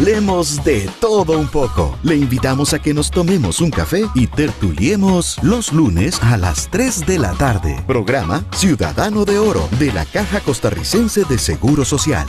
Hablemos de todo un poco. Le invitamos a que nos tomemos un café y tertuliemos los lunes a las 3 de la tarde. Programa Ciudadano de Oro de la Caja Costarricense de Seguro Social.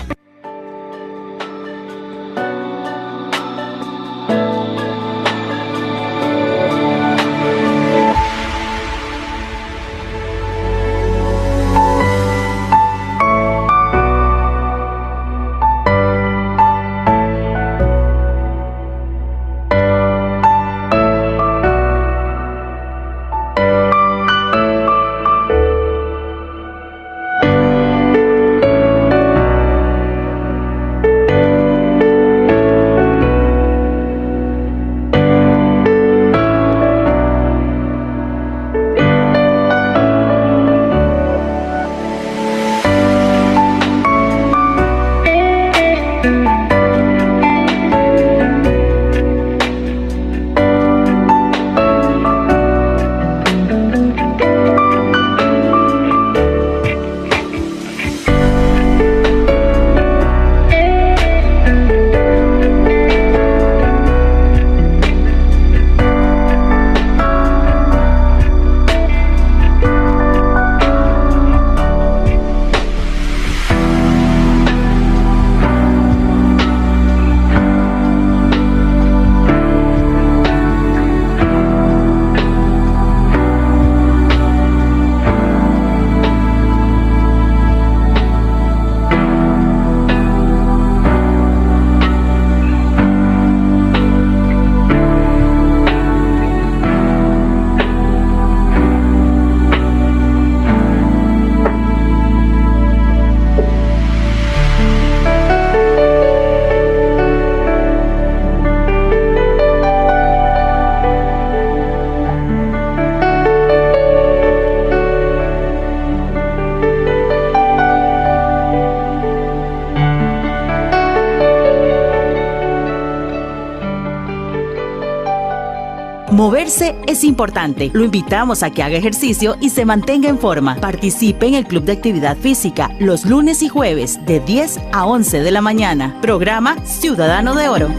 Moverse es importante. Lo invitamos a que haga ejercicio y se mantenga en forma. Participe en el Club de Actividad Física los lunes y jueves de 10 a 11 de la mañana. Programa Ciudadano de Oro.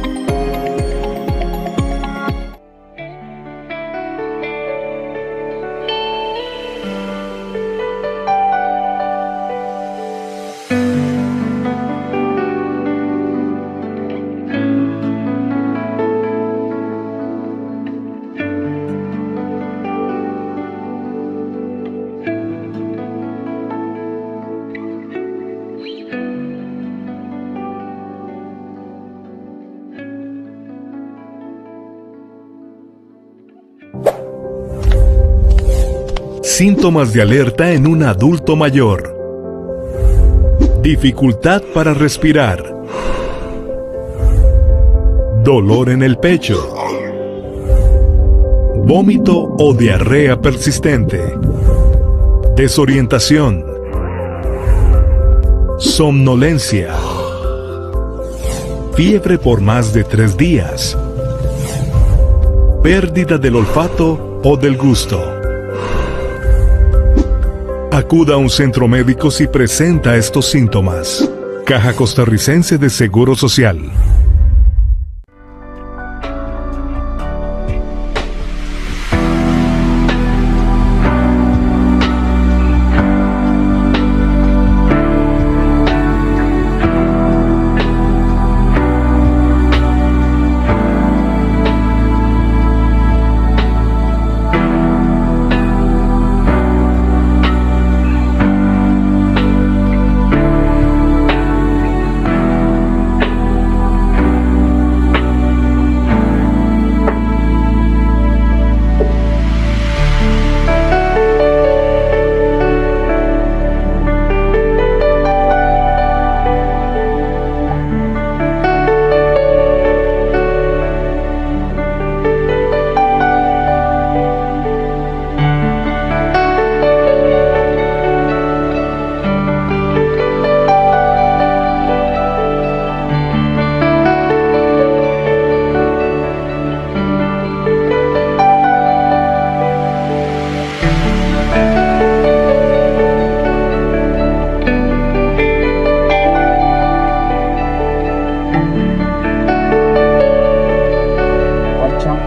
Síntomas de alerta en un adulto mayor. Dificultad para respirar. Dolor en el pecho. Vómito o diarrea persistente. Desorientación. Somnolencia. Fiebre por más de 3 días. Pérdida del olfato o del gusto. Acuda a un centro médico si presenta estos síntomas. Caja Costarricense de Seguro Social.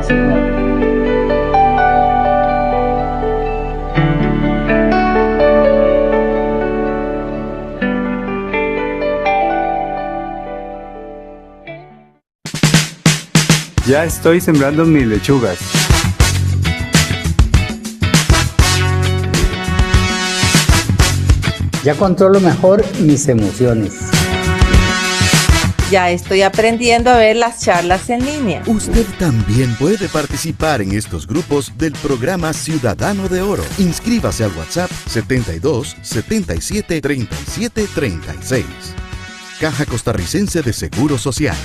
Señor. Ya estoy sembrando mis lechugas. Ya controlo mejor mis emociones. Ya estoy aprendiendo a ver las charlas en línea. Usted también puede participar en estos grupos del programa Ciudadano de Oro. Inscríbase al WhatsApp 72 77 37 36. Caja Costarricense de Seguro Social.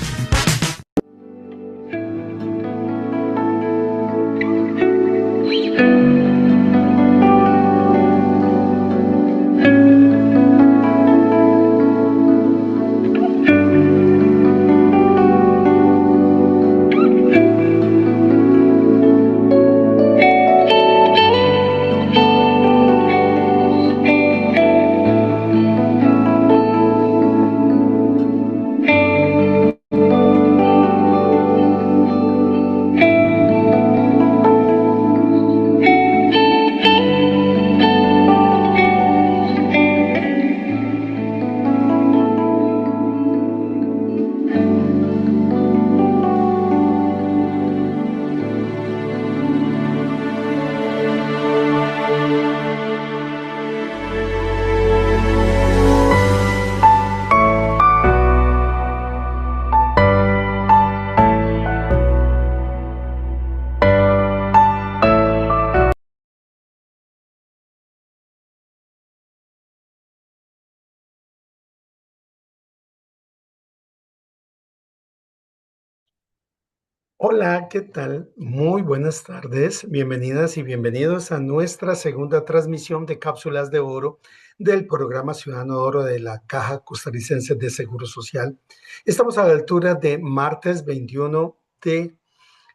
Hola, ¿qué tal? Muy buenas tardes. Bienvenidas y bienvenidos a nuestra segunda transmisión de Cápsulas de Oro del programa Ciudadano de Oro de la Caja Costarricense de Seguro Social. Estamos a la altura de martes 21 de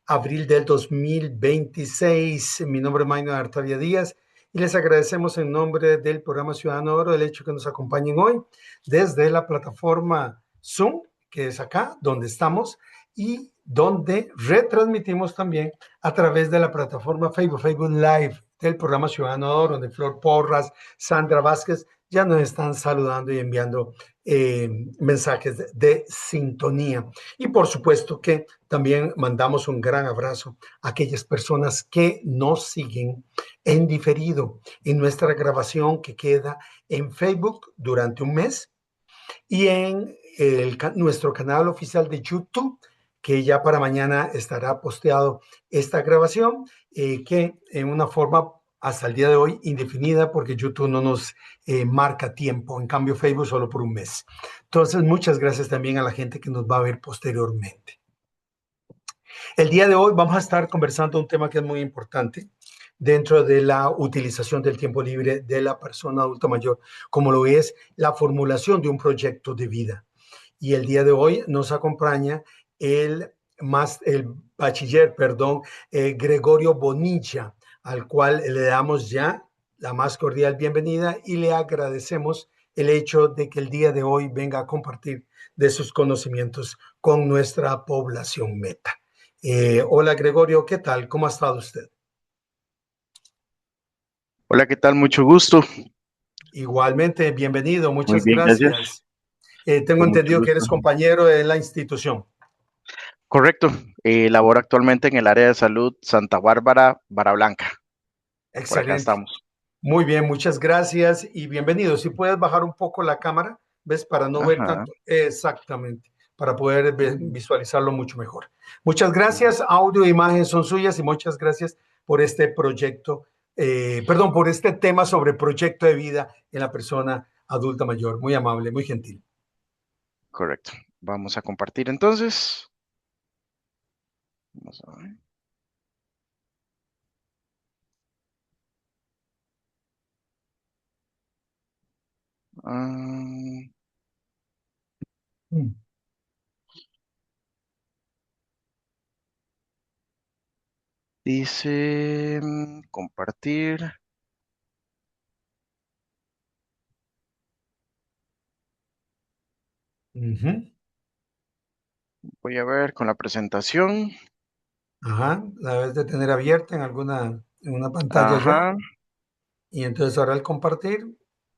abril del 2026. Mi nombre es Maynard Artavia Díaz y les agradecemos en nombre del programa Ciudadano de Oro el hecho que nos acompañen hoy desde la plataforma Zoom, que es acá donde estamos, y donde retransmitimos también a través de la plataforma Facebook Live del programa Ciudadano de Oro, donde Flor Porras, Sandra Vázquez ya nos están saludando y enviando mensajes de sintonía. Y por supuesto que también mandamos un gran abrazo a aquellas personas que nos siguen en diferido en nuestra grabación que queda en Facebook durante un mes y en nuestro canal oficial de YouTube, que ya para mañana estará posteado esta grabación, que en una forma hasta el día de hoy indefinida, porque YouTube no nos marca tiempo, en cambio Facebook solo por un mes. Entonces, muchas gracias también a la gente que nos va a ver posteriormente. El día de hoy vamos a estar conversando un tema que es muy importante dentro de la utilización del tiempo libre de la persona adulta mayor, como lo es la formulación de un proyecto de vida. Y el día de hoy nos acompaña el bachiller, Gregorio Bonilla, al cual le damos ya la más cordial bienvenida y le agradecemos el hecho de que el día de hoy venga a compartir de sus conocimientos con nuestra población meta. Hola Gregorio, ¿qué tal? ¿Cómo ha estado usted? Hola, ¿qué tal? Mucho gusto. Igualmente, bienvenido, Muy muchas bien, gracias. gracias. Tengo Con mucho entendido que gusto. eres compañero de la institución. Correcto. Laboro actualmente en el área de salud Santa Bárbara, Barra Blanca. Por acá Excelente. estamos. Muy bien, muchas gracias y bienvenido. Si puedes bajar un poco la cámara, ¿ves? Para no ver Ajá. tanto. Exactamente, para poder visualizarlo mucho mejor. Muchas gracias. Audio e imagen son suyas y muchas gracias por este proyecto, por este tema sobre proyecto de vida en la persona adulta mayor. Muy amable, muy gentil. Correcto. Vamos a compartir entonces. Vamos a ver. Ah, dice compartir. Ujú. Voy a ver con la presentación. Ajá, la debes de tener abierta en una pantalla ya. Ajá. Y entonces ahora al compartir,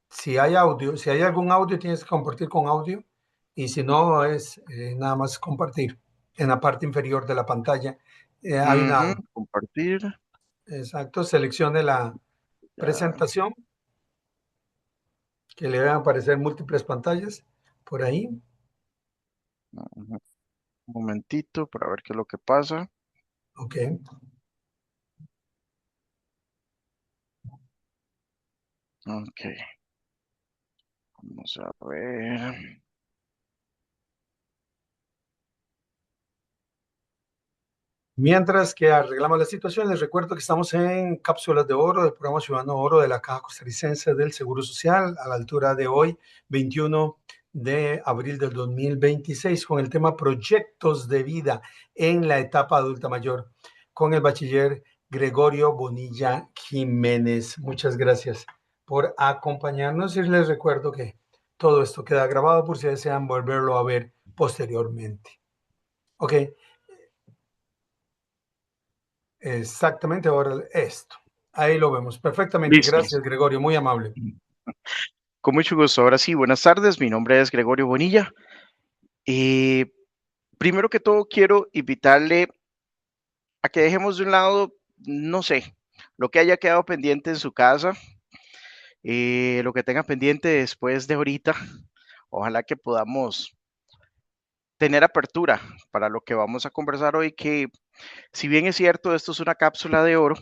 si hay audio, si hay algún audio, tienes que compartir con audio. Y si no, es nada más compartir. En la parte inferior de la pantalla hay Ujú, una, compartir. exacto, seleccione la Ya. presentación, que le van a aparecer múltiples pantallas por ahí. Ujú. Un momentito para ver qué es lo que pasa. Ok. Ok, vamos a ver. Mientras que arreglamos la situación, les recuerdo que estamos en Cápsulas de Oro del programa Ciudadano Oro de la Caja Costarricense del Seguro Social a la altura de hoy, 21 de abril del 2026, con el tema Proyectos de Vida en la etapa adulta mayor, con el bachiller Gregorio Bonilla Jiménez. Muchas gracias por acompañarnos y les recuerdo que todo esto queda grabado por si desean volverlo a ver posteriormente. Ok. Exactamente, ahora esto. Ahí lo vemos perfectamente. Listo. Gracias, Gregorio, muy amable. Con mucho gusto. Ahora sí, buenas tardes. Mi nombre es Gregorio Bonilla. Y primero que todo, quiero invitarle a que dejemos de un lado, no sé, lo que haya quedado pendiente en su casa, lo que tenga pendiente después de ahorita. Ojalá que podamos tener apertura para lo que vamos a conversar hoy, que si bien es cierto, esto es una cápsula de oro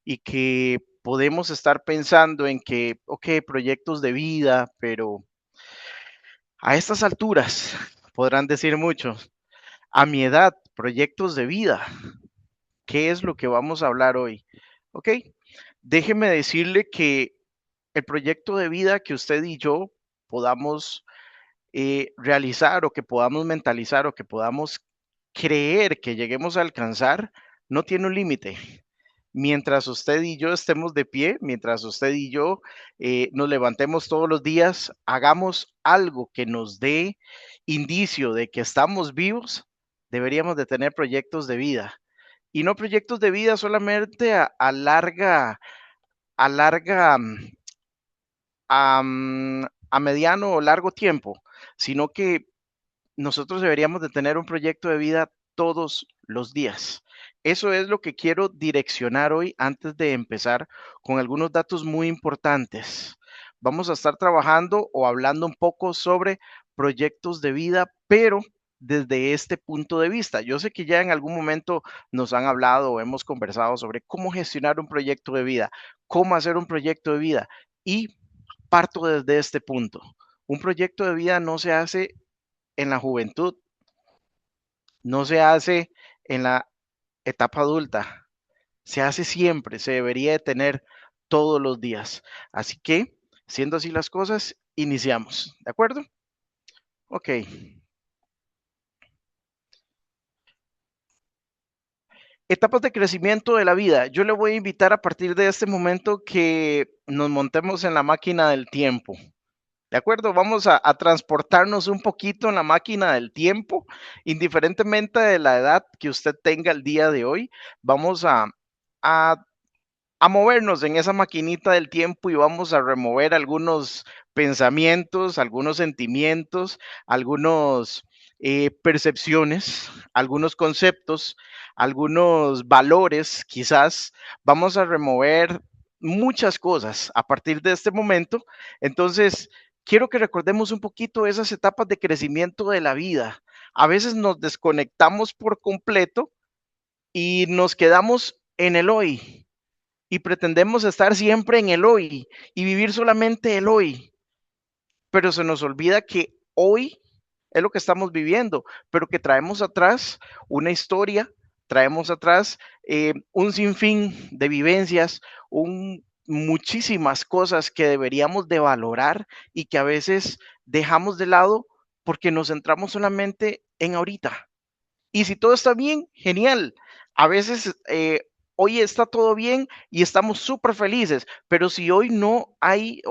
y que podemos estar pensando en que, ok, proyectos de vida, pero a estas alturas podrán decir muchos, a mi edad, proyectos de vida, ¿qué es lo que vamos a hablar hoy? Ok, déjeme decirle que el proyecto de vida que usted y yo podamos realizar o que podamos mentalizar o que podamos creer que lleguemos a alcanzar, no tiene un límite. Mientras usted y yo estemos de pie, mientras usted y yo nos levantemos todos los días, hagamos algo que nos dé indicio de que estamos vivos, deberíamos de tener proyectos de vida. Y no proyectos de vida solamente a larga, a mediano o largo tiempo, sino que nosotros deberíamos de tener un proyecto de vida todos los días. Eso es lo que quiero direccionar hoy antes de empezar con algunos datos muy importantes. Vamos a estar trabajando o hablando un poco sobre proyectos de vida, pero desde este punto de vista. Yo sé que ya en algún momento nos han hablado o hemos conversado sobre cómo gestionar un proyecto de vida, cómo hacer un proyecto de vida y parto desde este punto. Un proyecto de vida no se hace en la juventud, no se hace en la etapa adulta, se hace siempre, se debería de tener todos los días. Así que, siendo así las cosas, iniciamos. ¿De acuerdo? Ok. Etapas de crecimiento de la vida. Yo le voy a invitar a partir de este momento que nos montemos en la máquina del tiempo. ¿De acuerdo? Vamos a transportarnos un poquito en la máquina del tiempo, indiferentemente de la edad que usted tenga el día de hoy. Vamos a, a movernos en esa maquinita del tiempo y vamos a remover algunos pensamientos, algunos sentimientos, algunos percepciones, algunos conceptos, algunos valores, quizás. Vamos a remover muchas cosas a partir de este momento. Entonces, quiero que recordemos un poquito esas etapas de crecimiento de la vida. A veces nos desconectamos por completo y nos quedamos en el hoy y pretendemos estar siempre en el hoy y vivir solamente el hoy, pero se nos olvida que hoy es lo que estamos viviendo, pero que traemos atrás una historia, traemos atrás un sinfín de vivencias, muchísimas cosas que deberíamos de valorar y que a veces dejamos de lado porque nos centramos solamente en ahorita. Y si todo está bien, genial. A veces hoy está todo bien y estamos súper felices, pero si hoy no hay,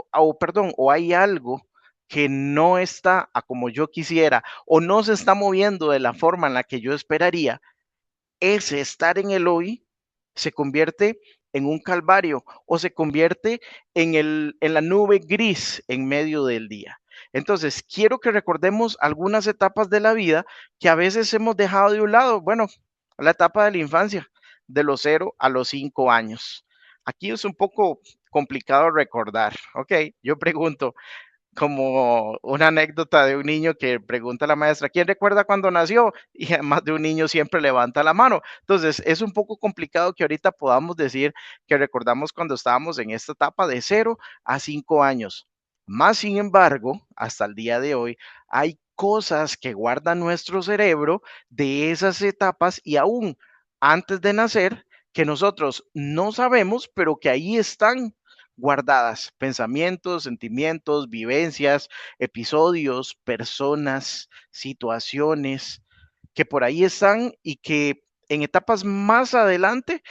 perdón, o hay algo que no está a como yo quisiera o no se está moviendo de la forma en la que yo esperaría, ese estar en el hoy se convierte en un calvario o se convierte en la nube gris en medio del día. Entonces, quiero que recordemos algunas etapas de la vida que a veces hemos dejado de un lado. Bueno, la etapa de la infancia, de los 0 a los 5 años. Aquí es un poco complicado recordar, ¿ok? Yo pregunto, como una anécdota de un niño que pregunta a la maestra, ¿quién recuerda cuando nació? Y además de un niño siempre levanta la mano. Entonces, es un poco complicado que ahorita podamos decir que recordamos cuando estábamos en esta etapa de 0 a 5 años. Más sin embargo, hasta el día de hoy, hay cosas que guarda nuestro cerebro de esas etapas y aún antes de nacer que nosotros no sabemos, pero que ahí están guardadas, pensamientos, sentimientos, vivencias, episodios, personas, situaciones que por ahí están y que en etapas más adelante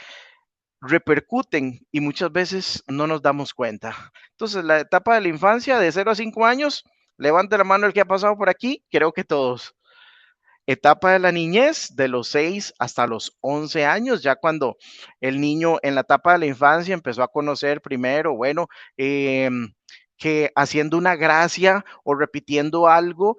repercuten y muchas veces no nos damos cuenta. Entonces, la etapa de la infancia de 0 a 5 años, levante la mano el que ha pasado por aquí, creo que todos. Etapa de la niñez, de los 6 hasta los 11 años, ya cuando el niño en la etapa de la infancia empezó a conocer primero, bueno, que haciendo una gracia o repitiendo algo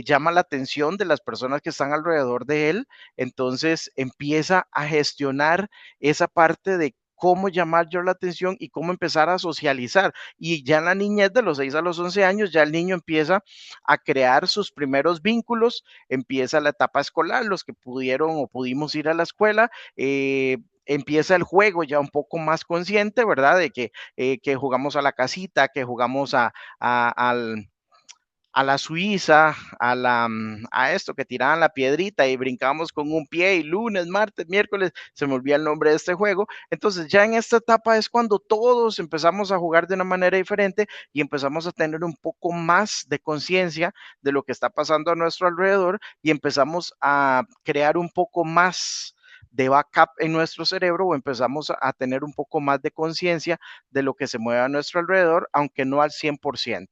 llama la atención de las personas que están alrededor de él, entonces empieza a gestionar esa parte de cómo llamar yo la atención y cómo empezar a socializar. Y ya en la niñez de los 6 a los 11 años, ya el niño empieza a crear sus primeros vínculos, empieza la etapa escolar, los que pudieron o pudimos ir a la escuela, empieza el juego ya un poco más consciente, ¿verdad? De que jugamos a la casita, que jugamos a la Suiza, a esto que tiraban la piedrita y brincábamos con un pie y lunes, martes, miércoles, se me olvida el nombre de este juego. Entonces ya en esta etapa es cuando todos empezamos a jugar de una manera diferente y empezamos a tener un poco más de conciencia de lo que está pasando a nuestro alrededor y empezamos a crear un poco más de backup en nuestro cerebro o empezamos a tener un poco más de conciencia de lo que se mueve a nuestro alrededor, aunque no al 100%.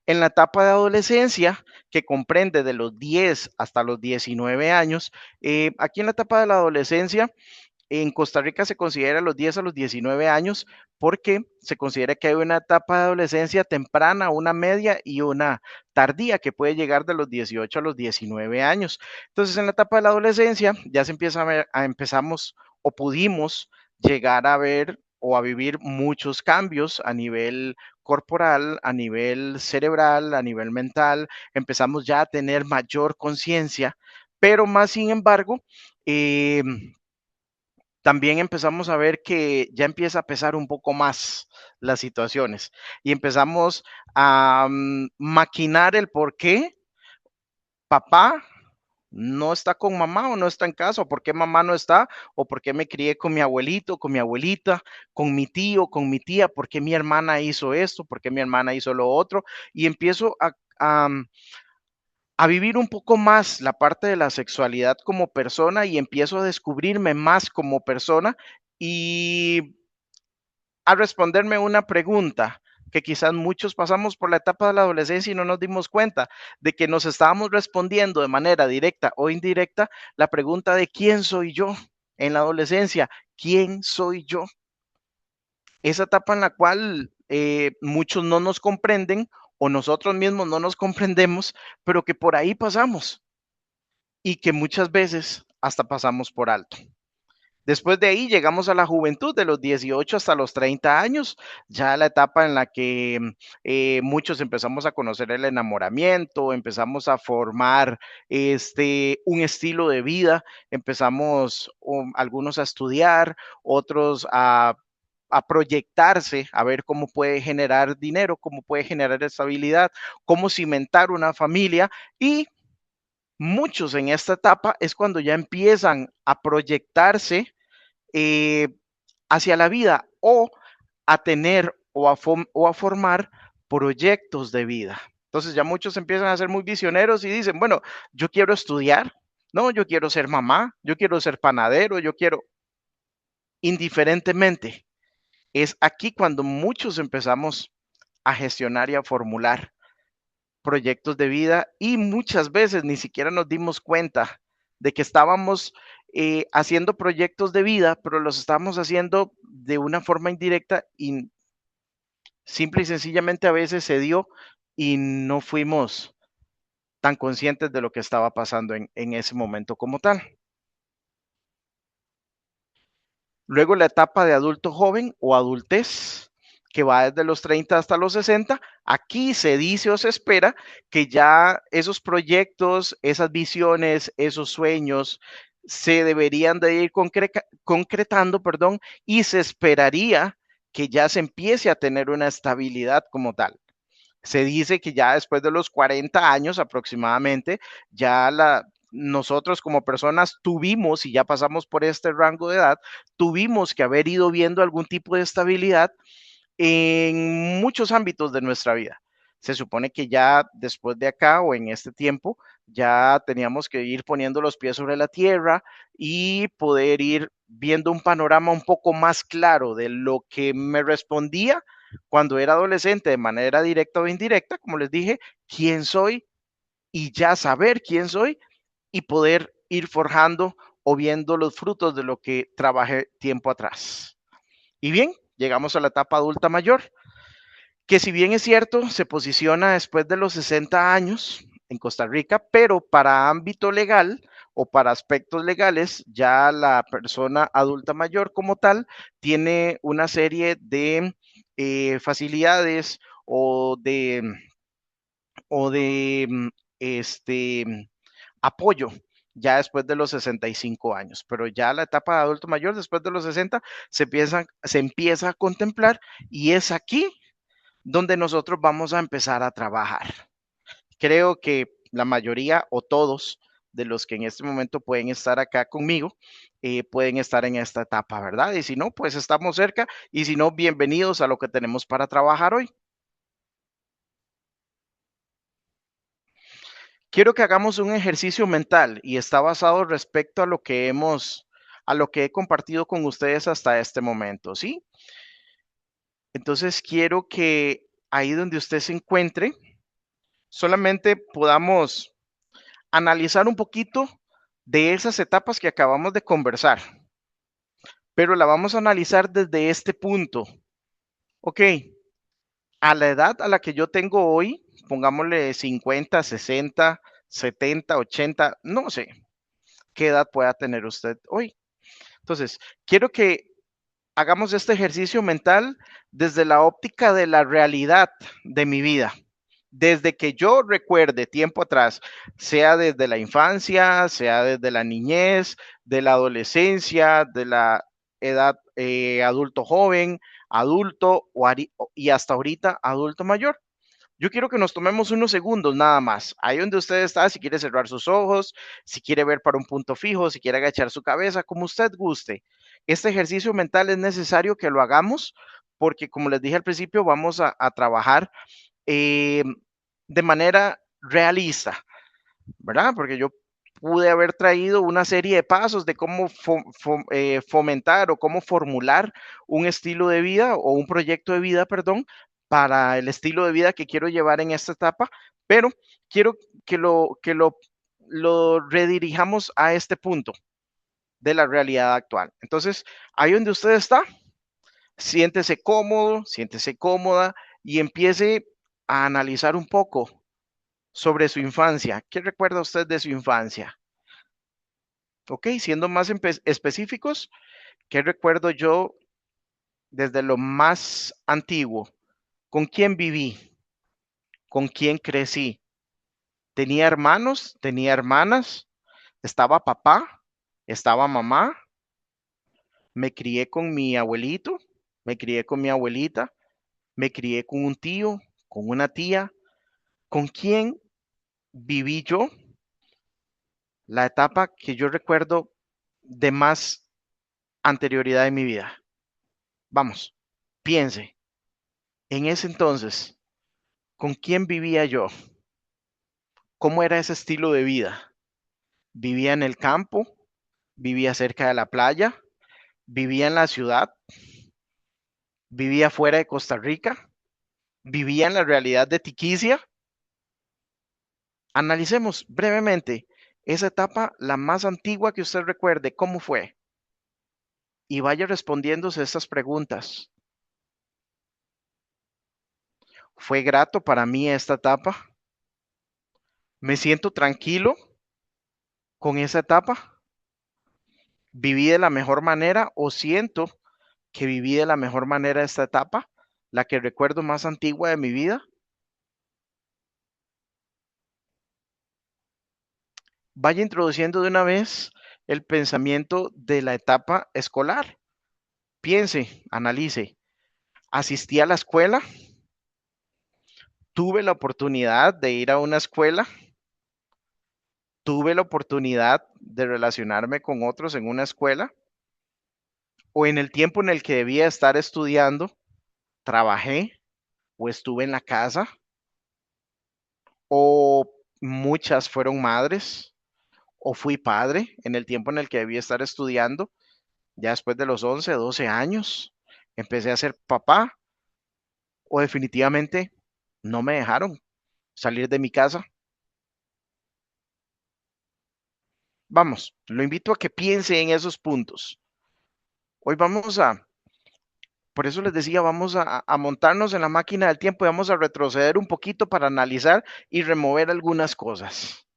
En la etapa de adolescencia, que comprende de los 10 hasta los 19 años, aquí en la etapa de la adolescencia, en Costa Rica se considera los 10 a los 19 años porque se considera que hay una etapa de adolescencia temprana, una media y una tardía que puede llegar de los 18 a los 19 años. Entonces, en la etapa de la adolescencia ya se empieza empezamos o pudimos llegar a ver o a vivir muchos cambios a nivel corporal, a nivel cerebral, a nivel mental, empezamos ya a tener mayor conciencia, pero más sin embargo, también empezamos a ver que ya empieza a pesar un poco más las situaciones y empezamos a maquinar el por qué papá no está con mamá o no está en casa, o por qué mamá no está, o por qué me crié con mi abuelito, con mi abuelita, con mi tío, con mi tía, por qué mi hermana hizo esto, por qué mi hermana hizo lo otro, y empiezo a vivir un poco más la parte de la sexualidad como persona y empiezo a descubrirme más como persona y a responderme una pregunta que quizás muchos pasamos por la etapa de la adolescencia y no nos dimos cuenta de que nos estábamos respondiendo de manera directa o indirecta la pregunta de quién soy yo en la adolescencia, quién soy yo. Esa etapa en la cual muchos no nos comprenden o nosotros mismos no nos comprendemos, pero que por ahí pasamos y que muchas veces hasta pasamos por alto. Después de ahí llegamos a la juventud de los 18 hasta los 30 años, ya la etapa en la que muchos empezamos a conocer el enamoramiento, empezamos a formar un estilo de vida, empezamos algunos a estudiar, otros a proyectarse, a ver cómo puede generar dinero, cómo puede generar estabilidad, cómo cimentar una familia y muchos en esta etapa es cuando ya empiezan a proyectarse hacia la vida o a tener o a formar proyectos de vida. Entonces ya muchos empiezan a ser muy visionarios y dicen, bueno, yo quiero estudiar, no, yo quiero ser mamá, yo quiero ser panadero, yo quiero, indiferentemente, es aquí cuando muchos empezamos a gestionar y a formular proyectos de vida y muchas veces ni siquiera nos dimos cuenta de que estábamos haciendo proyectos de vida, pero los estábamos haciendo de una forma indirecta y simple y sencillamente a veces se dio y no fuimos tan conscientes de lo que estaba pasando en ese momento como tal. Luego la etapa de adulto joven o adultez, que va desde los 30 hasta los 60. Aquí se dice o se espera que ya esos proyectos, esas visiones, esos sueños se deberían de ir concretando, perdón, y se esperaría que ya se empiece a tener una estabilidad como tal. Se dice que ya después de los 40 años aproximadamente, nosotros como personas tuvimos, y ya pasamos por este rango de edad, tuvimos que haber ido viendo algún tipo de estabilidad en muchos ámbitos de nuestra vida. Se supone que ya después de acá o en este tiempo, ya teníamos que ir poniendo los pies sobre la tierra y poder ir viendo un panorama un poco más claro de lo que me respondía cuando era adolescente de manera directa o indirecta, como les dije, quién soy y ya saber quién soy y poder ir forjando o viendo los frutos de lo que trabajé tiempo atrás. Y bien, llegamos a la etapa adulta mayor, que si bien es cierto, se posiciona después de los 60 años en Costa Rica, pero para ámbito legal o para aspectos legales, ya la persona adulta mayor como tal tiene una serie de facilidades o de apoyo ya después de los 65 años, pero ya la etapa de adulto mayor después de los 60 se empieza a contemplar y es aquí donde nosotros vamos a empezar a trabajar. Creo que la mayoría o todos de los que en este momento pueden estar acá conmigo, pueden estar en esta etapa, ¿verdad? Y si no, pues estamos cerca y si no, bienvenidos a lo que tenemos para trabajar hoy. Quiero que hagamos un ejercicio mental y está basado respecto a lo que he compartido con ustedes hasta este momento, ¿sí? Entonces quiero que ahí donde usted se encuentre, solamente podamos analizar un poquito de esas etapas que acabamos de conversar, pero la vamos a analizar desde este punto. Ok, a la edad a la que yo tengo hoy, pongámosle 50, 60, 70, 80, no sé qué edad pueda tener usted hoy. Entonces, quiero que hagamos este ejercicio mental desde la óptica de la realidad de mi vida. Desde que yo recuerde tiempo atrás, sea desde la infancia, sea desde la niñez, de la adolescencia, de la edad adulto joven, adulto y hasta ahorita adulto mayor. Yo quiero que nos tomemos unos segundos nada más. Ahí donde usted está, si quiere cerrar sus ojos, si quiere ver para un punto fijo, si quiere agachar su cabeza, como usted guste. Este ejercicio mental es necesario que lo hagamos porque, como les dije al principio, vamos a trabajar de manera realista, ¿verdad? Porque yo pude haber traído una serie de pasos de cómo fomentar o cómo formular un estilo de vida o un proyecto de vida, perdón, para el estilo de vida que quiero llevar en esta etapa, pero quiero que lo redirijamos a este punto de la realidad actual. Entonces, ahí donde usted está, siéntese cómodo, siéntese cómoda y empiece a analizar un poco sobre su infancia. ¿Qué recuerda usted de su infancia? Ok, siendo más específicos, ¿qué recuerdo yo desde lo más antiguo? ¿Con quién viví? ¿Con quién crecí? ¿Tenía hermanos? ¿Tenía hermanas? ¿Estaba papá? ¿Estaba mamá? ¿Me crié con mi abuelito? ¿Me crié con mi abuelita? ¿Me crié con un tío? ¿Con una tía? ¿Con quién viví yo? La etapa que yo recuerdo de más anterioridad en mi vida. Vamos, piense, en ese entonces, ¿con quién vivía yo? ¿Cómo era ese estilo de vida? ¿Vivía en el campo? ¿Vivía cerca de la playa? ¿Vivía en la ciudad? ¿Vivía fuera de Costa Rica? ¿Vivía en la realidad de Tiquicia? Analicemos brevemente Esa etapa, la más antigua que usted recuerde, ¿cómo fue? Y vaya respondiéndose estas preguntas. ¿Fue grato para mí esta etapa? ¿Me siento tranquilo con esa etapa? ¿Viví de la mejor manera o siento que viví de la mejor manera esta etapa, la que recuerdo más antigua de mi vida? Vaya introduciendo de una vez el pensamiento de la etapa escolar. Piense, analice. ¿Asistí a la escuela? ¿Tuve la oportunidad de ir a una escuela? ¿Tuve la oportunidad de relacionarme con otros en una escuela? ¿O en el tiempo en el que debía estar estudiando, trabajé o estuve en la casa? ¿O muchas fueron madres? ¿O fui padre en el tiempo en el que debía estar estudiando? Ya después de los 11, 12 años, empecé a ser papá o definitivamente no me dejaron salir de mi casa. Vamos, lo invito a que piense en esos puntos. Hoy por eso les decía, vamos a montarnos en la máquina del tiempo y vamos a retroceder un poquito para analizar y remover algunas cosas,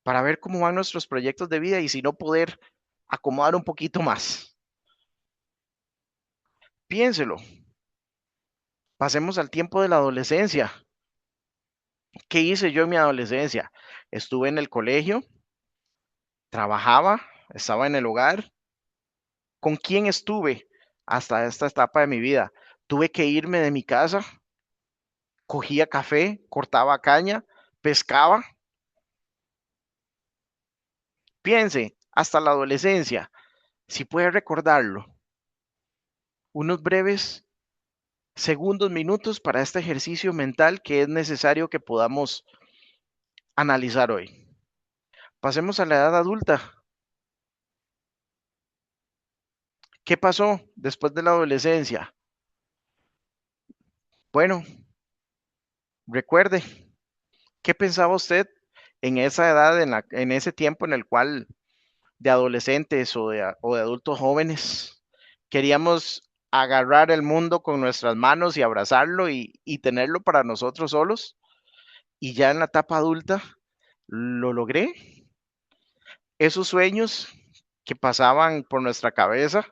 para ver cómo van nuestros proyectos de vida y si no poder acomodar un poquito más. Piénselo. Pasemos al tiempo de la adolescencia. ¿Qué hice yo en mi adolescencia? Estuve en el colegio, trabajaba, estaba en el hogar. ¿Con quién estuve hasta esta etapa de mi vida? Tuve que irme de mi casa, cogía café, cortaba caña, pescaba. Piense, hasta la adolescencia, si puede recordarlo, unos breves segundos, minutos para este ejercicio mental que es necesario que podamos analizar hoy. Pasemos a la edad adulta. ¿Qué pasó después de la adolescencia? Bueno, recuerde, ¿qué pensaba usted en esa edad, en ese tiempo en el cual de adolescentes o de adultos jóvenes queríamos agarrar el mundo con nuestras manos y abrazarlo y tenerlo para nosotros solos? Y ya en la etapa adulta lo logré. Esos sueños que pasaban por nuestra cabeza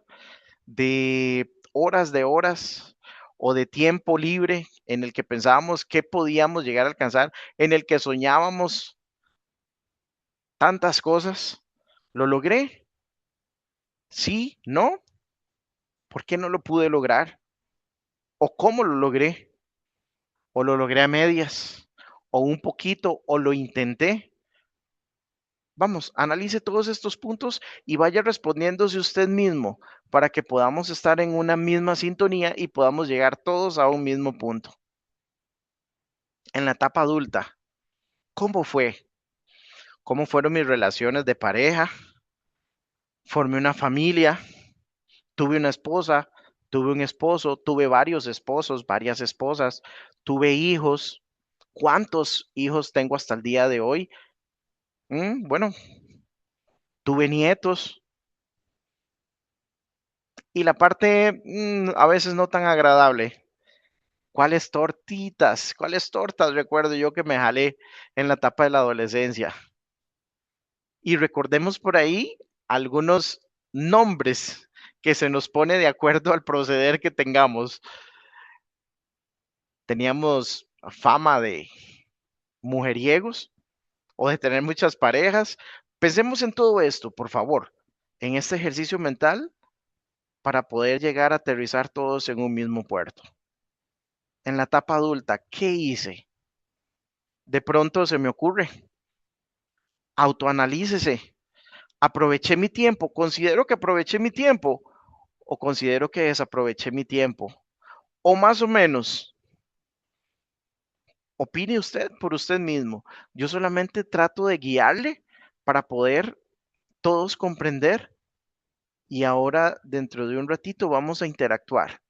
de horas o de tiempo libre en el que pensábamos que podíamos llegar a alcanzar, en el que soñábamos tantas cosas, ¿lo logré? ¿Sí? ¿No? ¿Por qué no lo pude lograr? ¿O cómo lo logré? ¿O lo logré a medias? ¿O un poquito? ¿O lo intenté? Vamos, analice todos estos puntos y vaya respondiéndose usted mismo para que podamos estar en una misma sintonía y podamos llegar todos a un mismo punto. En la etapa adulta, ¿cómo fue? ¿Cómo fueron mis relaciones de pareja? Formé una familia, tuve una esposa, tuve un esposo, tuve varios esposos, varias esposas, tuve hijos. ¿Cuántos hijos tengo hasta el día de hoy? Bueno, tuve nietos. Y la parte a veces no tan agradable. ¿Cuáles tortitas? ¿Cuáles tortas recuerdo yo que me jalé en la etapa de la adolescencia? Y recordemos por ahí algunos nombres que se nos pone de acuerdo al proceder que tengamos. Teníamos fama de mujeriegos o de tener muchas parejas. Pensemos en todo esto, por favor, en este ejercicio mental para poder llegar a aterrizar todos en un mismo puerto. En la etapa adulta, ¿qué hice? De pronto se me ocurre, autoanalícese. ¿Aproveché mi tiempo? ¿Considero que aproveché mi tiempo? ¿O considero que desaproveché mi tiempo? O más o menos, opine usted por usted mismo. Yo solamente trato de guiarle para poder todos comprender y ahora dentro de un ratito vamos a interactuar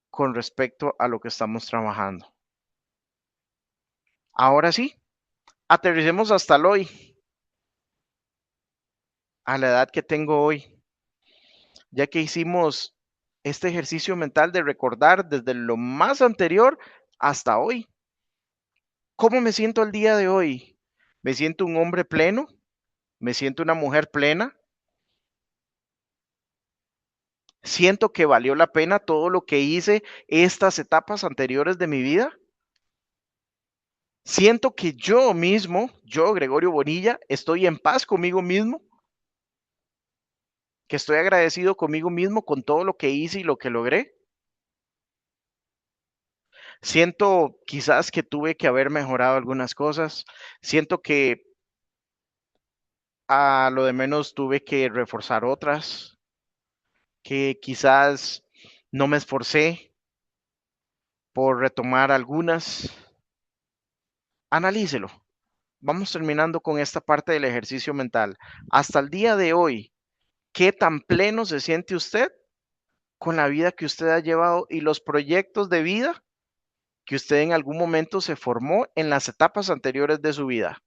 con respecto a lo que estamos trabajando. Ahora sí, Aterricemos hasta el hoy, a la edad que tengo hoy, ya que hicimos este ejercicio mental de recordar desde lo más anterior hasta hoy. ¿Cómo me siento el día de hoy? ¿Me siento un hombre pleno? ¿Me siento una mujer plena? ¿Siento que valió la pena todo lo que hice estas etapas anteriores de mi vida? ¿Siento que yo mismo, yo, Gregorio Bonilla, estoy en paz conmigo mismo? ¿Que estoy agradecido conmigo mismo con todo lo que hice y lo que logré? Siento quizás que tuve que haber mejorado algunas cosas. Siento que a lo de menos tuve que reforzar otras, que quizás no me esforcé por retomar algunas. Analícelo. Vamos terminando con esta parte del ejercicio mental. Hasta el día de hoy, ¿qué tan pleno se siente usted con la vida que usted ha llevado y los proyectos de vida que usted en algún momento se formó en las etapas anteriores de su vida?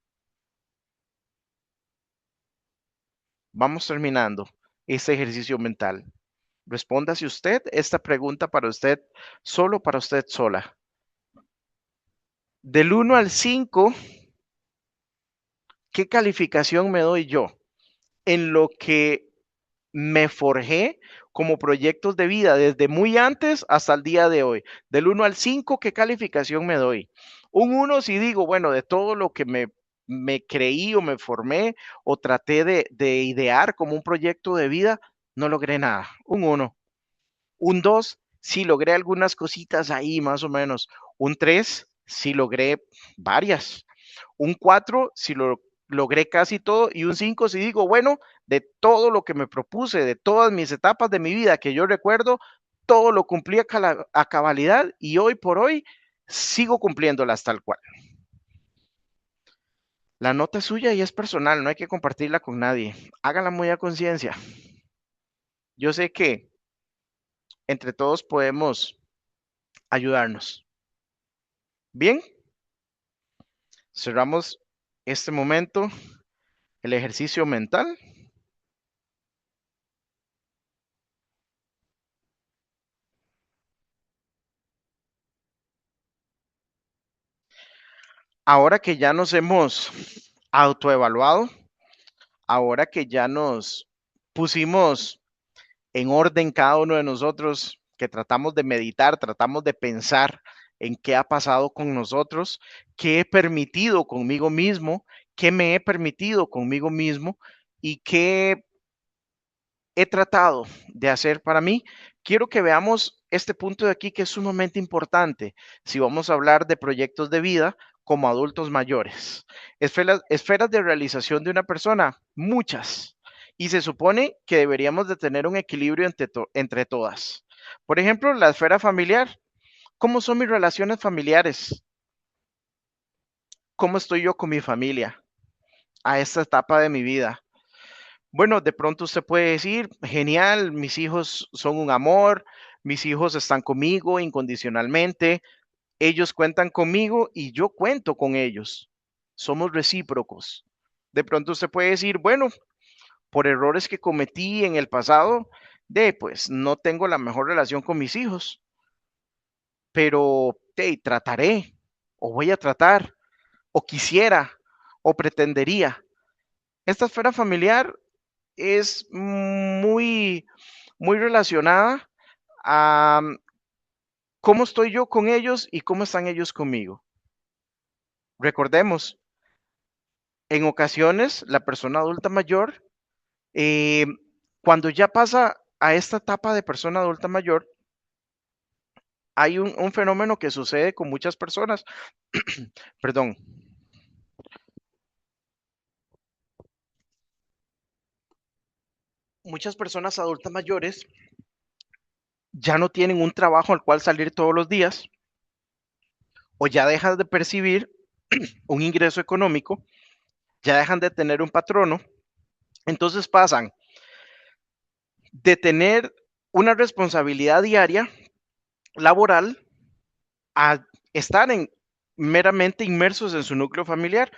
Vamos terminando este ejercicio mental. Respóndase usted esta pregunta para usted, solo para usted sola. Del 1 al 5, ¿qué calificación me doy yo en lo que me forjé como proyectos de vida desde muy antes hasta el día de hoy? Del 1 al 5, ¿qué calificación me doy? Un 1 si digo, bueno, de todo lo que me creí o me formé o traté de idear como un proyecto de vida, no logré nada. Un 1. Un 2 si logré algunas cositas ahí más o menos. Un 3 si logré varias. Un 4 si lo logré casi todo. Y un 5 si digo, bueno, de todo lo que me propuse, de todas mis etapas de mi vida que yo recuerdo, todo lo cumplí a cabalidad y hoy por hoy sigo cumpliéndolas tal cual. La nota es suya y es personal, no hay que compartirla con nadie. Hágala muy a conciencia. Yo sé que entre todos podemos ayudarnos. Bien, cerramos este momento, el ejercicio mental. Ahora que ya nos hemos autoevaluado, ahora que ya nos pusimos en orden cada uno de nosotros, que tratamos de meditar, tratamos de pensar en qué ha pasado con nosotros, qué he permitido conmigo mismo, qué me he permitido conmigo mismo y qué he tratado de hacer para mí. Quiero que veamos este punto de aquí que es sumamente importante si vamos a hablar de proyectos de vida como adultos mayores. Esferas de realización de una persona, muchas. Y se supone que deberíamos de tener un equilibrio entre todas. Por ejemplo, la esfera familiar. ¿Cómo son mis relaciones familiares? ¿Cómo estoy yo con mi familia a esta etapa de mi vida? Bueno, de pronto usted puede decir, genial, mis hijos son un amor, mis hijos están conmigo incondicionalmente, ellos cuentan conmigo y yo cuento con ellos. Somos recíprocos. De pronto usted puede decir, bueno, por errores que cometí en el pasado, pues no tengo la mejor relación con mis hijos, pero trataré, o voy a tratar, o quisiera, o pretendería. Esta esfera familiar es muy relacionada a cómo estoy yo con ellos y cómo están ellos conmigo. Recordemos, en ocasiones la persona adulta mayor, eh, cuando ya pasa a esta etapa de persona adulta mayor, hay un fenómeno que sucede con muchas personas, perdón, muchas personas adultas mayores ya no tienen un trabajo al cual salir todos los días o ya dejan de percibir un ingreso económico, ya dejan de tener un patrono, entonces pasan de tener una responsabilidad diaria laboral a estar meramente inmersos en su núcleo familiar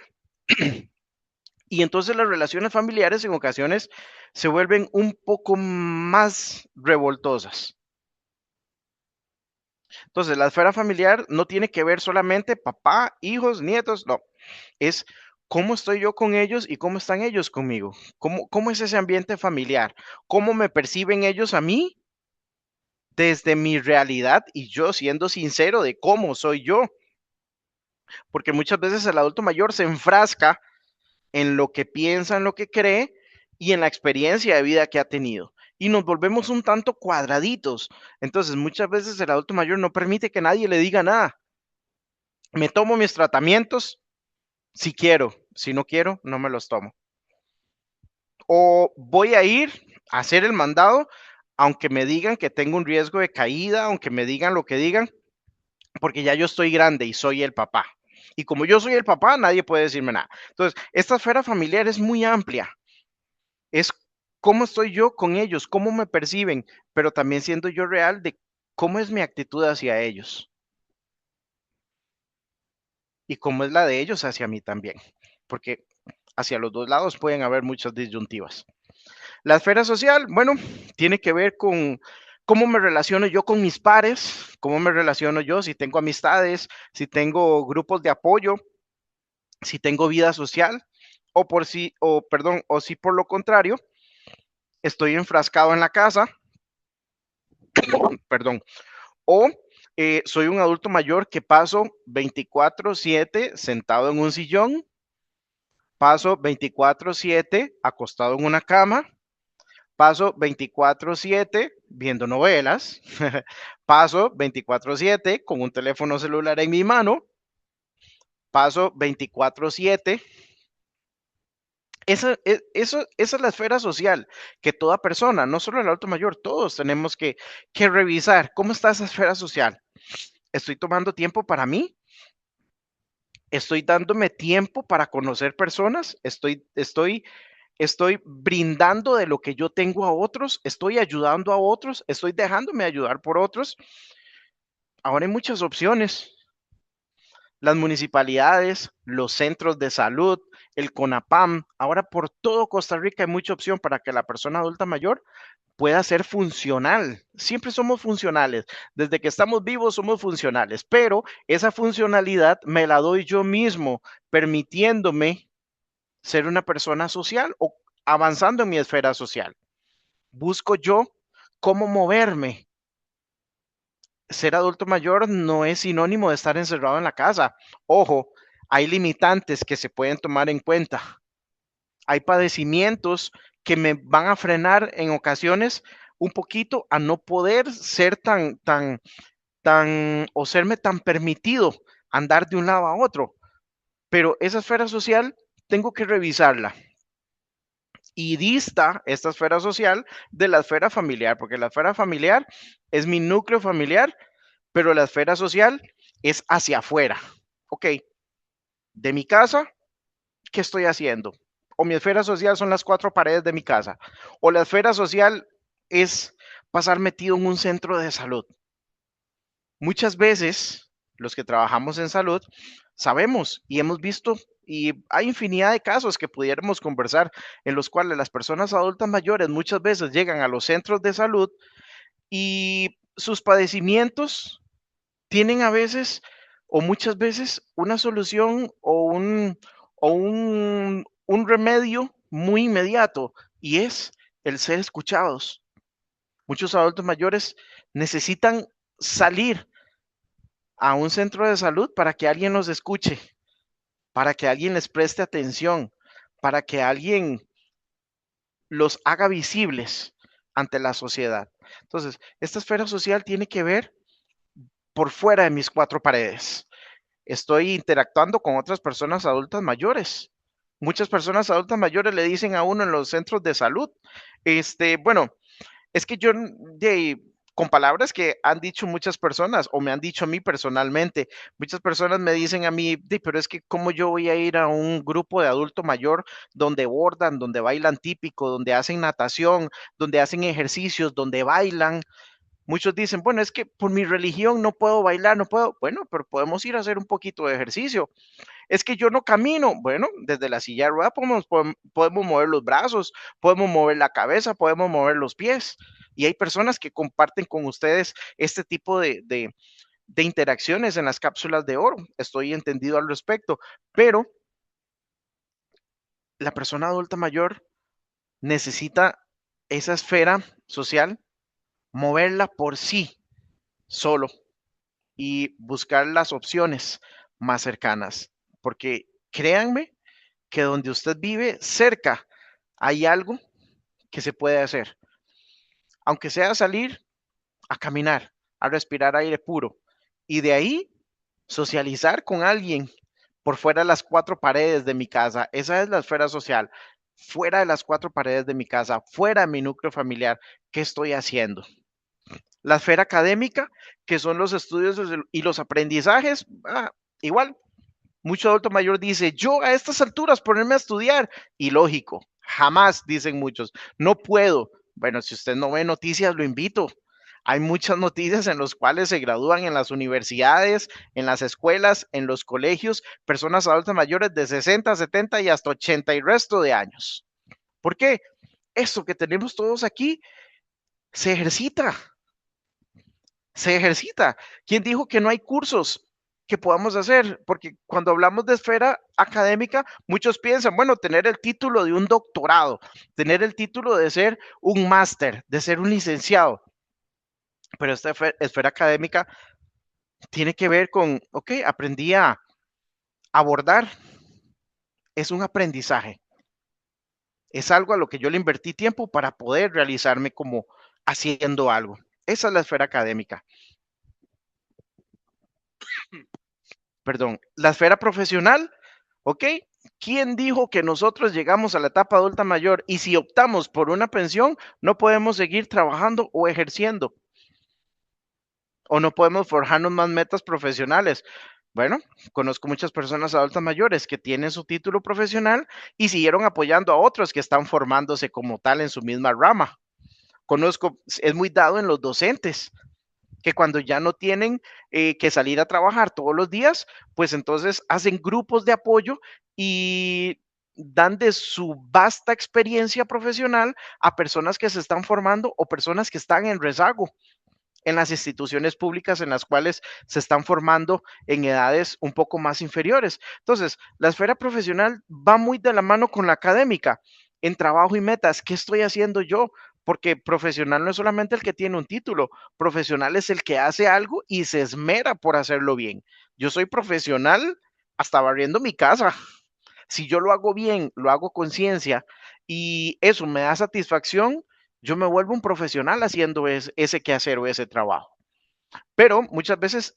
Y entonces las relaciones familiares en ocasiones se vuelven un poco más revoltosas. Entonces, la esfera familiar no tiene que ver solamente papá, hijos, nietos, no. Es cómo estoy yo con ellos y cómo están ellos conmigo. ¿Cómo es ese ambiente familiar? ¿Cómo me perciben ellos a mí desde mi realidad y yo siendo sincero de cómo soy yo? Porque muchas veces el adulto mayor se enfrasca en lo que piensa, en lo que cree y en la experiencia de vida que ha tenido. Y nos volvemos un tanto cuadraditos. Entonces, muchas veces el adulto mayor no permite que nadie le diga nada. Me tomo mis tratamientos si quiero, si no quiero, no me los tomo. O voy a ir a hacer el mandado, aunque me digan que tengo un riesgo de caída, aunque me digan lo que digan, porque ya yo estoy grande y soy el papá. Y como yo soy el papá, nadie puede decirme nada. Entonces, esta esfera familiar es muy amplia. Es cómo estoy yo con ellos, cómo me perciben, pero también siendo yo real de cómo es mi actitud hacia ellos y cómo es la de ellos hacia mí también, porque hacia los dos lados pueden haber muchas disyuntivas. La esfera social, bueno, tiene que ver con cómo me relaciono yo con mis pares, cómo me relaciono yo, si tengo amistades, si tengo grupos de apoyo, si tengo vida social, o si por lo contrario, estoy enfrascado en la casa, perdón, o soy un adulto mayor que paso 24/7 sentado en un sillón, paso 24/7 acostado en una cama, paso 24/7 viendo novelas, paso 24/7 con un teléfono celular en mi mano, paso 24/7. Esa es la esfera social que toda persona, no solo el adulto mayor, todos tenemos que revisar. ¿Cómo está esa esfera social? ¿Estoy tomando tiempo para mí? ¿Estoy dándome tiempo para conocer personas? ¿Estoy brindando de lo que yo tengo a otros? ¿Estoy ayudando a otros? ¿Estoy dejándome ayudar por otros? Ahora hay muchas opciones. Las municipalidades, los centros de salud, el CONAPAM, ahora por todo Costa Rica hay mucha opción para que la persona adulta mayor pueda ser funcional. Siempre somos funcionales. Desde que estamos vivos somos funcionales, pero esa funcionalidad me la doy yo mismo, permitiéndome ser una persona social o avanzando en mi esfera social. Busco yo cómo moverme. Ser adulto mayor no es sinónimo de estar encerrado en la casa. Ojo, hay limitantes que se pueden tomar en cuenta. Hay padecimientos que me van a frenar en ocasiones un poquito a no poder ser o serme tan permitido andar de un lado a otro. Pero esa esfera social tengo que revisarla. Y dista esta esfera social de la esfera familiar, porque la esfera familiar es mi núcleo familiar, pero la esfera social es hacia afuera. Ok, de mi casa, ¿qué estoy haciendo? O mi esfera social son las 4 paredes de mi casa. O la esfera social es pasar metido en un centro de salud. Muchas veces, los que trabajamos en salud, sabemos y hemos visto, y hay infinidad de casos que pudiéramos conversar, en los cuales las personas adultas mayores muchas veces llegan a los centros de salud y sus padecimientos tienen a veces o muchas veces una solución o un remedio muy inmediato, y es el ser escuchados. Muchos adultos mayores necesitan salir a un centro de salud para que alguien los escuche, para que alguien les preste atención, para que alguien los haga visibles ante la sociedad. Entonces, esta esfera social tiene que ver por fuera de mis 4 paredes. Estoy interactuando con otras personas adultas mayores. Muchas personas adultas mayores le dicen a uno en los centros de salud, bueno, es que yo, con palabras que han dicho muchas personas o me han dicho a mí personalmente, muchas personas me dicen a mí, pero es que cómo yo voy a ir a un grupo de adulto mayor donde bordan, donde bailan típico, donde hacen natación, donde hacen ejercicios, donde bailan. Muchos dicen, bueno, es que por mi religión no puedo bailar, no puedo. Bueno, pero podemos ir a hacer un poquito de ejercicio. Es que yo no camino. Bueno, desde la silla de rueda podemos mover los brazos, podemos mover la cabeza, podemos mover los pies. Y hay personas que comparten con ustedes este tipo de interacciones en las cápsulas de oro. Estoy entendido al respecto, pero la persona adulta mayor necesita esa esfera social, moverla por sí solo y buscar las opciones más cercanas. Porque créanme que donde usted vive, cerca, hay algo que se puede hacer. Aunque sea salir a caminar, a respirar aire puro y de ahí socializar con alguien por fuera de las cuatro paredes de mi casa. Esa es la esfera social. Fuera de las cuatro paredes de mi casa, fuera de mi núcleo familiar, ¿qué estoy haciendo? La esfera académica, que son los estudios y los aprendizajes, igual. Mucho adulto mayor dice, yo a estas alturas ponerme a estudiar. Y lógico, jamás, dicen muchos, no puedo. Bueno, si usted no ve noticias, lo invito. Hay muchas noticias en las cuales se gradúan en las universidades, en las escuelas, en los colegios, personas adultas mayores de 60, 70 y hasta 80 y resto de años. ¿Por qué? Esto que tenemos todos aquí se ejercita. Se ejercita. ¿Quién dijo que no hay cursos que podamos hacer? Porque cuando hablamos de esfera académica, muchos piensan, bueno, tener el título de un doctorado, tener el título de ser un máster, de ser un licenciado. Pero esta esfera académica tiene que ver con, ok, aprendí a abordar, es un aprendizaje, es algo a lo que yo le invertí tiempo para poder realizarme como haciendo algo. Esa es la esfera académica. Perdón, la esfera profesional, ok. ¿Quién dijo que nosotros llegamos a la etapa adulta mayor y si optamos por una pensión no podemos seguir trabajando o ejerciendo? O no podemos forjarnos más metas profesionales. Bueno, conozco muchas personas adultas mayores que tienen su título profesional y siguieron apoyando a otros que están formándose como tal en su misma rama. Conozco, es muy dado en los docentes, que cuando ya no tienen que salir a trabajar todos los días, pues entonces hacen grupos de apoyo y dan de su vasta experiencia profesional a personas que se están formando o personas que están en rezago en las instituciones públicas en las cuales se están formando en edades un poco más inferiores. Entonces, la esfera profesional va muy de la mano con la académica en trabajo y metas. ¿Qué estoy haciendo yo? Porque profesional no es solamente el que tiene un título, profesional es el que hace algo y se esmera por hacerlo bien. Yo soy profesional hasta barriendo mi casa. Si yo lo hago bien, lo hago con ciencia y eso me da satisfacción, yo me vuelvo un profesional haciendo ese quehacer o ese trabajo. Pero muchas veces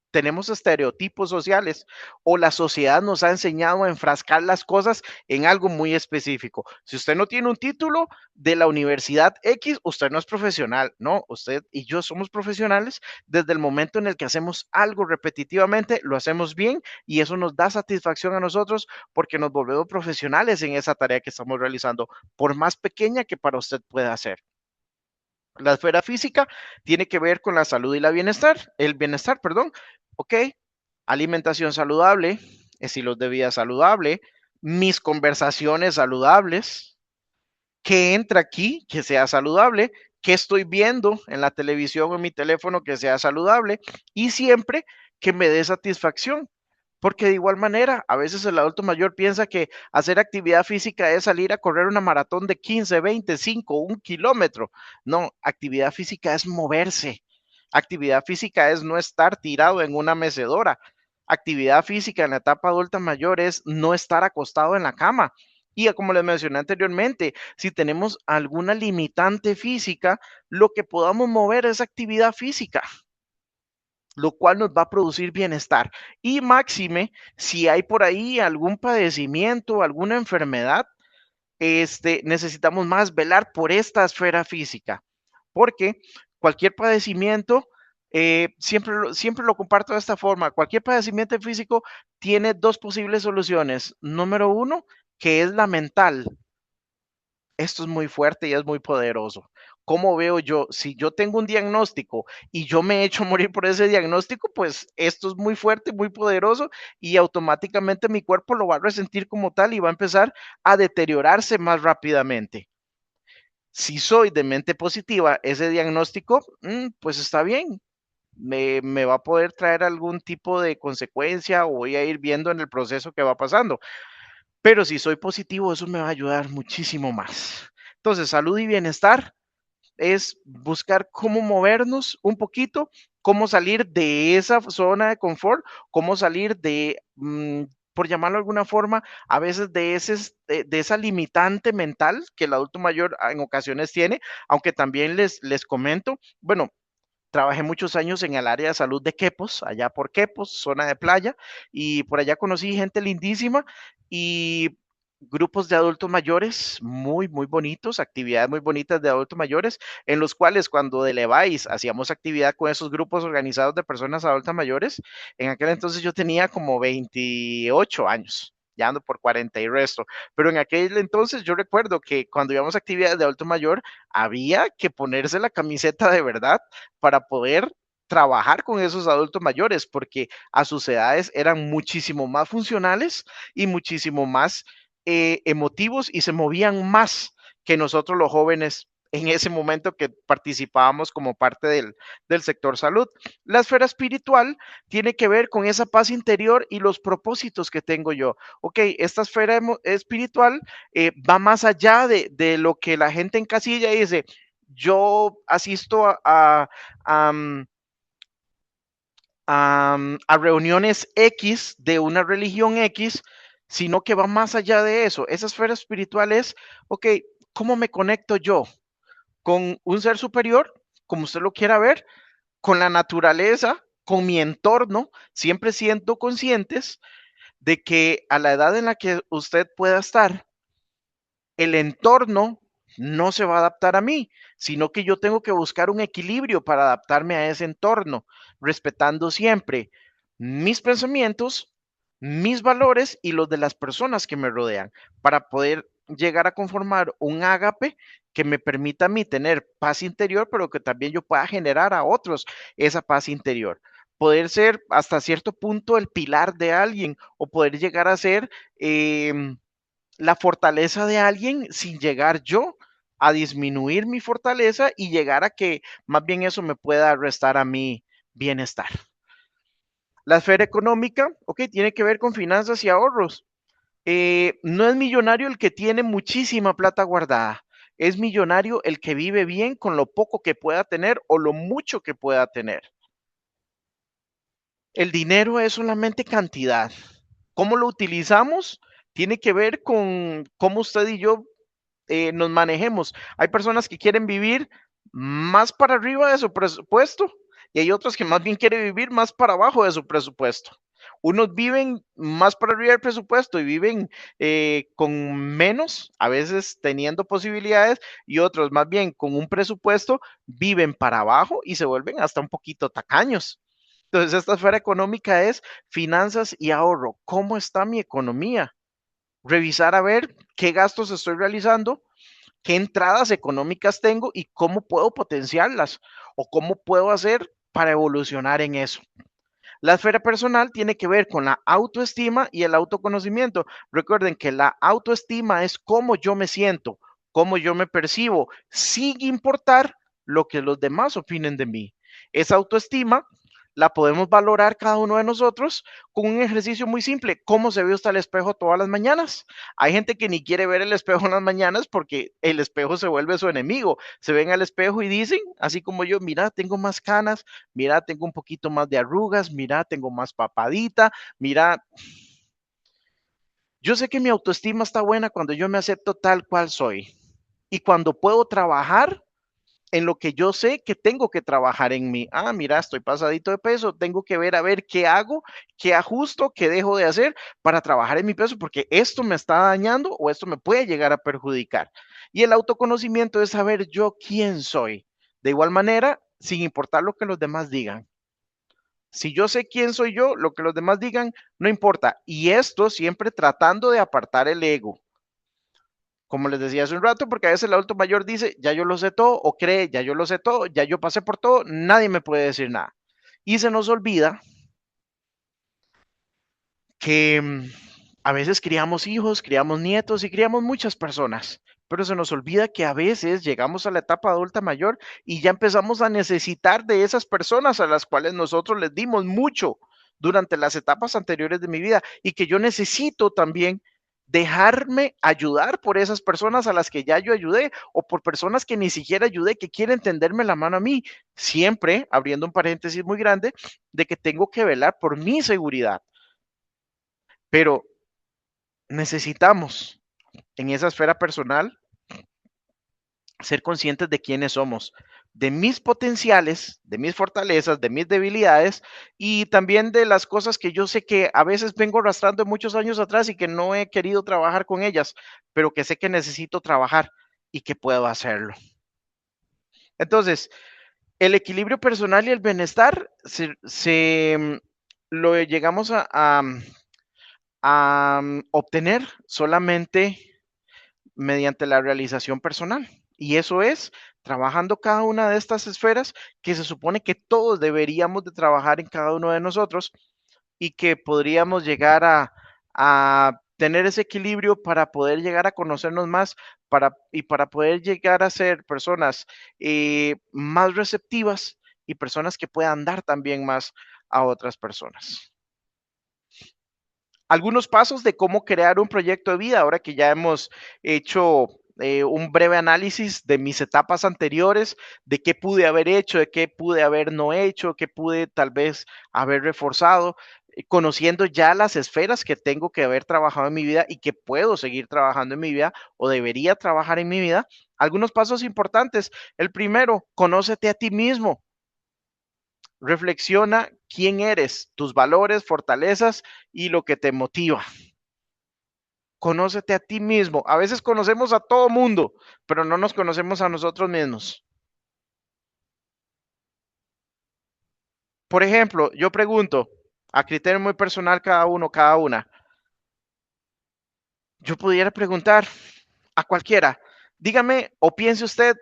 tenemos estereotipos sociales o la sociedad nos ha enseñado a enfrascar las cosas en algo muy específico. Si usted no tiene un título de la universidad X, usted no es profesional. No, usted y yo somos profesionales desde el momento en el que hacemos algo repetitivamente, lo hacemos bien y eso nos da satisfacción a nosotros porque nos volvemos profesionales en esa tarea que estamos realizando, por más pequeña que para usted pueda hacer. La esfera física tiene que ver con la salud y el bienestar, perdón. Ok, alimentación saludable, estilos de vida saludable, mis conversaciones saludables, qué entra aquí que sea saludable, qué estoy viendo en la televisión o en mi teléfono que sea saludable y siempre que me dé satisfacción. Porque de igual manera, a veces el adulto mayor piensa que hacer actividad física es salir a correr una maratón de 15, 20, 5, 1 kilómetro. No, actividad física es moverse. Actividad física es no estar tirado en una mecedora. Actividad física en la etapa adulta mayor es no estar acostado en la cama. Y como les mencioné anteriormente, si tenemos alguna limitante física, lo que podamos mover es actividad física, lo cual nos va a producir bienestar. Y máxime, si hay por ahí algún padecimiento, alguna enfermedad, necesitamos más velar por esta esfera física, porque cualquier padecimiento, siempre lo comparto de esta forma, cualquier padecimiento físico tiene dos posibles soluciones. Número uno, que es la mental. Esto es muy fuerte y es muy poderoso. ¿Cómo veo yo? Si yo tengo un diagnóstico y yo me he hecho morir por ese diagnóstico, pues esto es muy fuerte, muy poderoso y automáticamente mi cuerpo lo va a resentir como tal y va a empezar a deteriorarse más rápidamente. Si soy de mente positiva, ese diagnóstico, pues está bien, me va a poder traer algún tipo de consecuencia o voy a ir viendo en el proceso que va pasando. Pero si soy positivo, eso me va a ayudar muchísimo más. Entonces, salud y bienestar es buscar cómo movernos un poquito, cómo salir de esa zona de confort, cómo salir de, por llamarlo de alguna forma, a veces de esa limitante mental que el adulto mayor en ocasiones tiene, aunque también les comento, bueno, trabajé muchos años en el área de salud de Quepos, allá por Quepos, zona de playa, y por allá conocí gente lindísima y grupos de adultos mayores muy, muy bonitos, actividades muy bonitas de adultos mayores, en los cuales cuando de Levi's hacíamos actividad con esos grupos organizados de personas adultas mayores, en aquel entonces yo tenía como 28 años. Ya ando por 40 y resto, pero en aquel entonces yo recuerdo que cuando íbamos a actividades de adulto mayor, había que ponerse la camiseta de verdad para poder trabajar con esos adultos mayores, porque a sus edades eran muchísimo más funcionales y muchísimo más emotivos y se movían más que nosotros los jóvenes en ese momento que participábamos como parte del sector salud. La esfera espiritual tiene que ver con esa paz interior y los propósitos que tengo yo. Ok, esta esfera espiritual va más allá de lo que la gente en casilla dice. Yo asisto a reuniones X de una religión X, sino que va más allá de eso. Esa esfera espiritual es, ok, ¿cómo me conecto yo con un ser superior, como usted lo quiera ver, con la naturaleza, con mi entorno, siempre siendo conscientes de que a la edad en la que usted pueda estar, el entorno no se va a adaptar a mí, sino que yo tengo que buscar un equilibrio para adaptarme a ese entorno, respetando siempre mis pensamientos, mis valores y los de las personas que me rodean, para poder llegar a conformar un ágape que me permita a mí tener paz interior, pero que también yo pueda generar a otros esa paz interior. Poder ser hasta cierto punto el pilar de alguien o poder llegar a ser la fortaleza de alguien sin llegar yo a disminuir mi fortaleza y llegar a que más bien eso me pueda restar a mi bienestar. La esfera económica, ok, tiene que ver con finanzas y ahorros. No es millonario el que tiene muchísima plata guardada, es millonario el que vive bien con lo poco que pueda tener o lo mucho que pueda tener. El dinero es solamente cantidad. ¿Cómo lo utilizamos? Tiene que ver con cómo usted y yo nos manejemos. Hay personas que quieren vivir más para arriba de su presupuesto y hay otros que más bien quieren vivir más para abajo de su presupuesto. Unos viven más para arriba del presupuesto y viven con menos, a veces teniendo posibilidades, y otros más bien con un presupuesto viven para abajo y se vuelven hasta un poquito tacaños. Entonces, esta esfera económica es finanzas y ahorro. ¿Cómo está mi economía? Revisar a ver qué gastos estoy realizando, qué entradas económicas tengo y cómo puedo potenciarlas o cómo puedo hacer para evolucionar en eso. La esfera personal tiene que ver con la autoestima y el autoconocimiento. Recuerden que la autoestima es cómo yo me siento, cómo yo me percibo, sin importar lo que los demás opinen de mí. Esa autoestima la podemos valorar cada uno de nosotros con un ejercicio muy simple. ¿Cómo se ve usted al espejo todas las mañanas? Hay gente que ni quiere ver el espejo en las mañanas porque el espejo se vuelve su enemigo. Se ven al espejo y dicen, así como yo, mira, tengo más canas, mira, tengo un poquito más de arrugas, mira, tengo más papadita, mira. Yo sé que mi autoestima está buena cuando yo me acepto tal cual soy y cuando puedo trabajar en lo que yo sé que tengo que trabajar en mí. Ah, mira, estoy pasadito de peso, tengo que ver a ver qué hago, qué ajusto, qué dejo de hacer para trabajar en mi peso, porque esto me está dañando o esto me puede llegar a perjudicar. Y el autoconocimiento es saber yo quién soy. De igual manera, sin importar lo que los demás digan. Si yo sé quién soy yo, lo que los demás digan, no importa. Y esto siempre tratando de apartar el ego. como les decía hace un rato, porque a veces el adulto mayor dice, ya yo lo sé todo, o cree, ya yo lo sé todo, ya yo pasé por todo, nadie me puede decir nada. Y se nos olvida que a veces criamos hijos, criamos nietos y criamos muchas personas, pero se nos olvida que a veces llegamos a la etapa adulta mayor y ya empezamos a necesitar de esas personas a las cuales nosotros les dimos mucho durante las etapas anteriores de mi vida y que yo necesito también dejarme ayudar por esas personas a las que ya yo ayudé o por personas que ni siquiera ayudé, que quieren tenderme la mano a mí, siempre abriendo un paréntesis muy grande de que tengo que velar por mi seguridad. Pero necesitamos en esa esfera personal ser conscientes de quiénes somos, de mis potenciales, de mis fortalezas, de mis debilidades y también de las cosas que yo sé que a veces vengo arrastrando muchos años atrás y que no he querido trabajar con ellas, pero que sé que necesito trabajar y que puedo hacerlo. Entonces, el equilibrio personal y el bienestar lo llegamos a obtener solamente mediante la realización personal. Y eso es trabajando cada una de estas esferas que se supone que todos deberíamos de trabajar en cada uno de nosotros y que podríamos llegar a tener ese equilibrio para poder llegar a conocernos más y para poder llegar a ser personas más receptivas y personas que puedan dar también más a otras personas. Algunos pasos de cómo crear un proyecto de vida, ahora que ya hemos hecho un breve análisis de mis etapas anteriores, de qué pude haber hecho, de qué pude haber no hecho, qué pude tal vez haber reforzado, conociendo ya las esferas que tengo que haber trabajado en mi vida y que puedo seguir trabajando en mi vida o debería trabajar en mi vida. Algunos pasos importantes. El primero, conócete a ti mismo. Reflexiona quién eres, tus valores, fortalezas y lo que te motiva. Conócete a ti mismo. A veces conocemos a todo mundo, pero no nos conocemos a nosotros mismos. Por ejemplo, yo pregunto, a criterio muy personal cada uno, cada una, yo pudiera preguntar a cualquiera, dígame o piense usted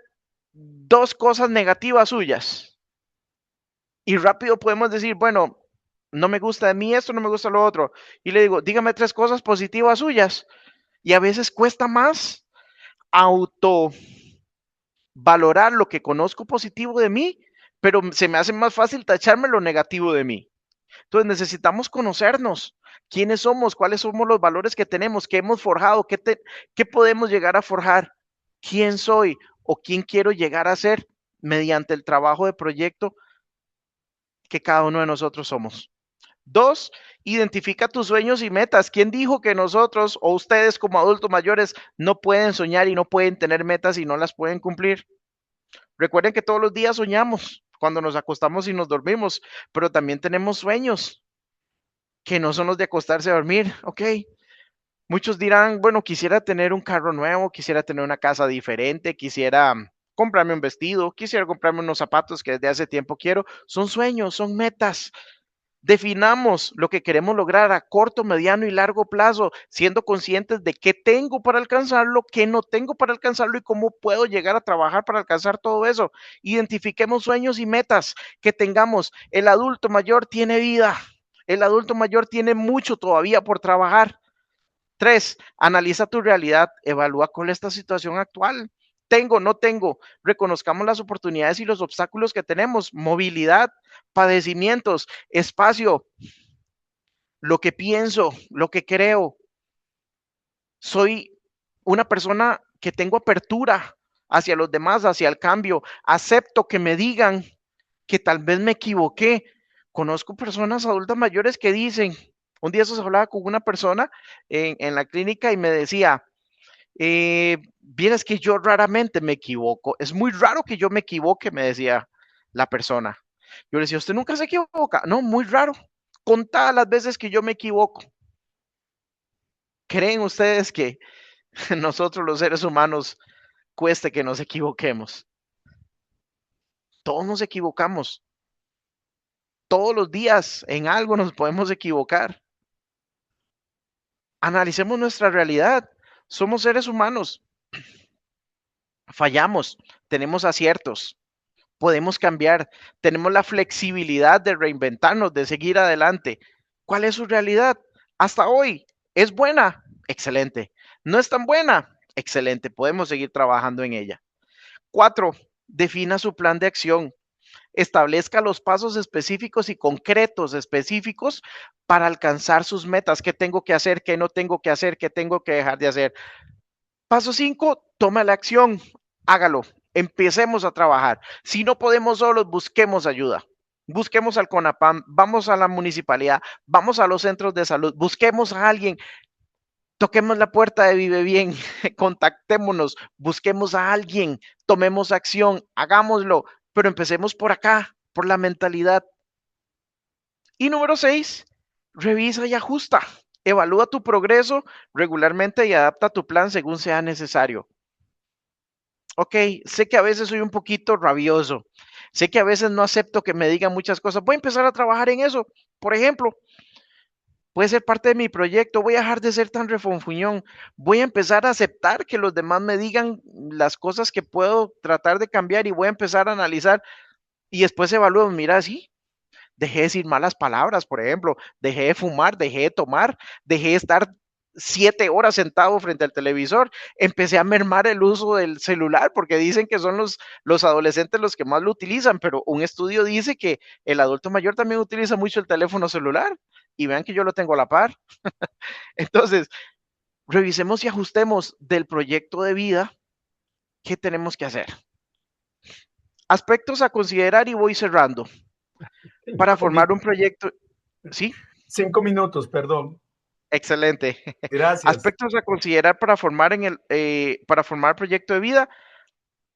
2 cosas negativas suyas. Y rápido podemos decir, bueno, no me gusta de mí esto, no me gusta lo otro. Y le digo, dígame 3 cosas positivas suyas. Y a veces cuesta más autovalorar lo que conozco positivo de mí, pero se me hace más fácil tacharme lo negativo de mí. Entonces necesitamos conocernos, quiénes somos, cuáles somos los valores que tenemos, qué hemos forjado, qué podemos llegar a forjar, quién soy o quién quiero llegar a ser mediante el trabajo de proyecto que cada uno de nosotros somos. 2, identifica tus sueños y metas. ¿Quién dijo que nosotros o ustedes como adultos mayores no pueden soñar y no pueden tener metas y no las pueden cumplir? Recuerden que todos los días soñamos cuando nos acostamos y nos dormimos, pero también tenemos sueños que no son los de acostarse a dormir. Ok, muchos dirán, bueno, quisiera tener un carro nuevo, quisiera tener una casa diferente, quisiera comprarme un vestido, quisiera comprarme unos zapatos que desde hace tiempo quiero. Son sueños, son metas. Definamos lo que queremos lograr a corto, mediano y largo plazo, siendo conscientes de qué tengo para alcanzarlo, qué no tengo para alcanzarlo y cómo puedo llegar a trabajar para alcanzar todo eso. Identifiquemos sueños y metas que tengamos. El adulto mayor tiene vida. El adulto mayor tiene mucho todavía por trabajar. 3, analiza tu realidad, evalúa cuál es esta situación actual. Tengo, no tengo, reconozcamos las oportunidades y los obstáculos que tenemos, movilidad, padecimientos, espacio, lo que pienso, lo que creo. Soy una persona que tengo apertura hacia los demás, hacia el cambio. Acepto que me digan que tal vez me equivoqué. Conozco personas adultas mayores que dicen, un día eso hablaba con una persona en la clínica y me decía, vieras que yo raramente me equivoco. Es muy raro que yo me equivoque, me decía la persona. Yo le decía, ¿usted nunca se equivoca? No, muy raro. Contadas las veces que yo me equivoco. ¿Creen ustedes que nosotros los seres humanos cueste que nos equivoquemos? Todos nos equivocamos. Todos los días en algo nos podemos equivocar. Analicemos nuestra realidad. Somos seres humanos. Fallamos, tenemos aciertos, podemos cambiar, tenemos la flexibilidad de reinventarnos, de seguir adelante. ¿Cuál es su realidad? Hasta hoy, ¿es buena? Excelente. ¿No es tan buena? Excelente, podemos seguir trabajando en ella. 4, defina su plan de acción. Establezca los pasos específicos y concretos específicos para alcanzar sus metas. ¿Qué tengo que hacer? ¿Qué no tengo que hacer? ¿Qué tengo que dejar de hacer? Paso 5, toma la acción. Hágalo. Empecemos a trabajar. Si no podemos solos, busquemos ayuda. Busquemos al CONAPAM, vamos a la municipalidad, vamos a los centros de salud, busquemos a alguien, toquemos la puerta de Vive Bien, contactémonos, busquemos a alguien, tomemos acción, hagámoslo, pero empecemos por acá, por la mentalidad. Y número 6, revisa y ajusta. Evalúa tu progreso regularmente y adapta tu plan según sea necesario. Ok, sé que a veces soy un poquito rabioso, sé que a veces no acepto que me digan muchas cosas. Voy a empezar a trabajar en eso. Por ejemplo, puede ser parte de mi proyecto, voy a dejar de ser tan refonfuñón, voy a empezar a aceptar que los demás me digan las cosas que puedo tratar de cambiar y voy a empezar a analizar y después evalúo, mira, sí, dejé de decir malas palabras, por ejemplo, dejé de fumar, dejé de tomar, dejé de estar 7 horas sentado frente al televisor, empecé a mermar el uso del celular porque dicen que son los adolescentes los que más lo utilizan, pero un estudio dice que el adulto mayor también utiliza mucho el teléfono celular y vean que yo lo tengo a la par. Entonces, revisemos y ajustemos del proyecto de vida qué tenemos que hacer. Aspectos a considerar y voy cerrando. Para formar un proyecto, ¿sí? 5 minutos, perdón. Excelente. Gracias. Aspectos a considerar para formar proyecto de vida.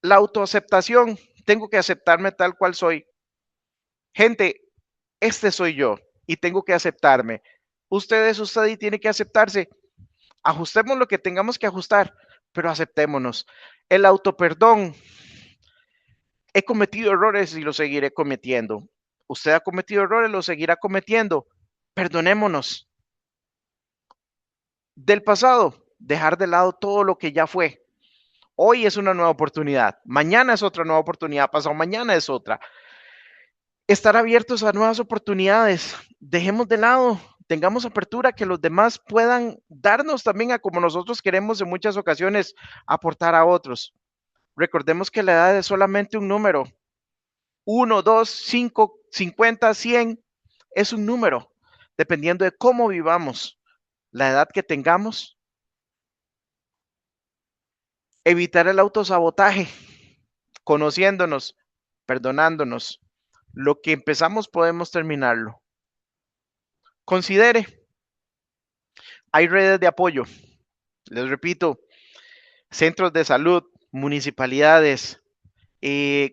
La autoaceptación. Tengo que aceptarme tal cual soy. Gente, este soy yo y tengo que aceptarme. Usted y tiene que aceptarse. Ajustemos lo que tengamos que ajustar, pero aceptémonos. El autoperdón. He cometido errores y los seguiré cometiendo. Usted ha cometido errores, los seguirá cometiendo. Perdonémonos. Del pasado, dejar de lado todo lo que ya fue. Hoy es una nueva oportunidad, mañana es otra nueva oportunidad, pasado mañana es otra. Estar abiertos a nuevas oportunidades, dejemos de lado, tengamos apertura, que los demás puedan darnos también a como nosotros queremos en muchas ocasiones aportar a otros. Recordemos que la edad es solamente un número. 1, 2, 5, 50, 100 es un número, dependiendo de cómo vivamos, la edad que tengamos. Evitar el autosabotaje, conociéndonos, perdonándonos. Lo que empezamos podemos terminarlo. Considere, hay redes de apoyo. Les repito, centros de salud, municipalidades,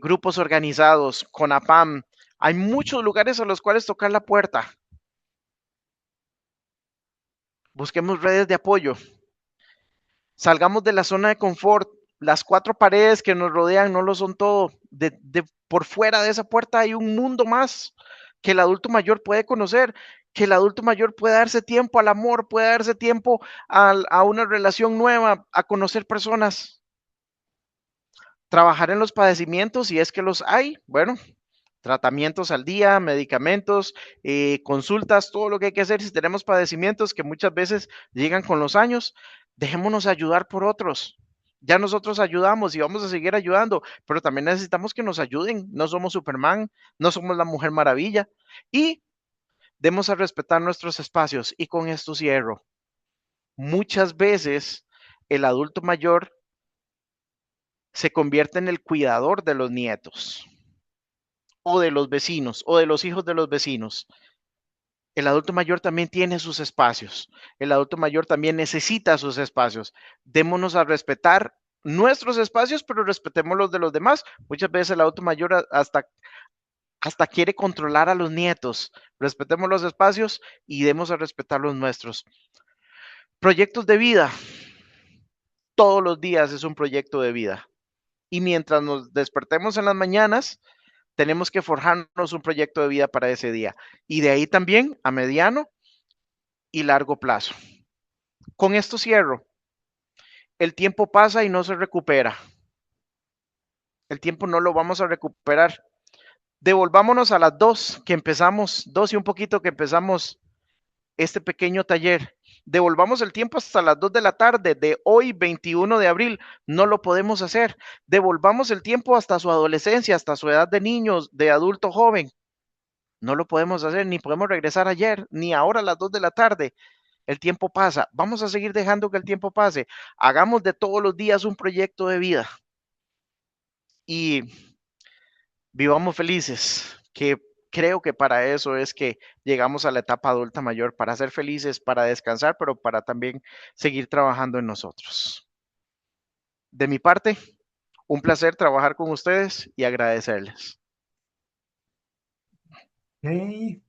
grupos organizados, CONAPAM. Hay muchos lugares a los cuales tocar la puerta. Busquemos redes de apoyo. Salgamos de la zona de confort. Las 4 paredes que nos rodean no lo son todo. Por fuera de esa puerta hay un mundo más que el adulto mayor puede conocer, que el adulto mayor puede darse tiempo al amor, puede darse tiempo a una relación nueva, a conocer personas. Trabajar en los padecimientos, si es que los hay, bueno, tratamientos al día, medicamentos, consultas, todo lo que hay que hacer si tenemos padecimientos que muchas veces llegan con los años, dejémonos ayudar por otros. Ya nosotros ayudamos y vamos a seguir ayudando, pero también necesitamos que nos ayuden. No somos Superman, no somos la Mujer Maravilla. Y demos a respetar nuestros espacios. Y con esto cierro. Muchas veces el adulto mayor se convierte en el cuidador de los nietos o de los vecinos o de los hijos de los vecinos. El adulto mayor también tiene sus espacios. El adulto mayor también necesita sus espacios. Démonos a respetar nuestros espacios, pero respetemos los de los demás. Muchas veces el adulto mayor hasta quiere controlar a los nietos. Respetemos los espacios y demos a respetar los nuestros. Proyectos de vida. Todos los días es un proyecto de vida. Y mientras nos despertemos en las mañanas, tenemos que forjarnos un proyecto de vida para ese día. Y de ahí también a mediano y largo plazo. Con esto cierro. el tiempo pasa y no se recupera. El tiempo no lo vamos a recuperar. Devolvámonos a las 2 que empezamos, 2 y un poquito que empezamos este pequeño taller. Devolvamos el tiempo hasta las 2 de la tarde de hoy, 21 de abril. No lo podemos hacer. Devolvamos el tiempo hasta su adolescencia, hasta su edad de niños, de adulto joven. No lo podemos hacer, ni podemos regresar ayer, ni ahora a las 2 de la tarde. El tiempo pasa. Vamos a seguir dejando que el tiempo pase. Hagamos de todos los días un proyecto de vida. Y vivamos felices, que creo que para eso es que llegamos a la etapa adulta mayor, para ser felices, para descansar, pero para también seguir trabajando en nosotros. De mi parte, un placer trabajar con ustedes y agradecerles. Okay.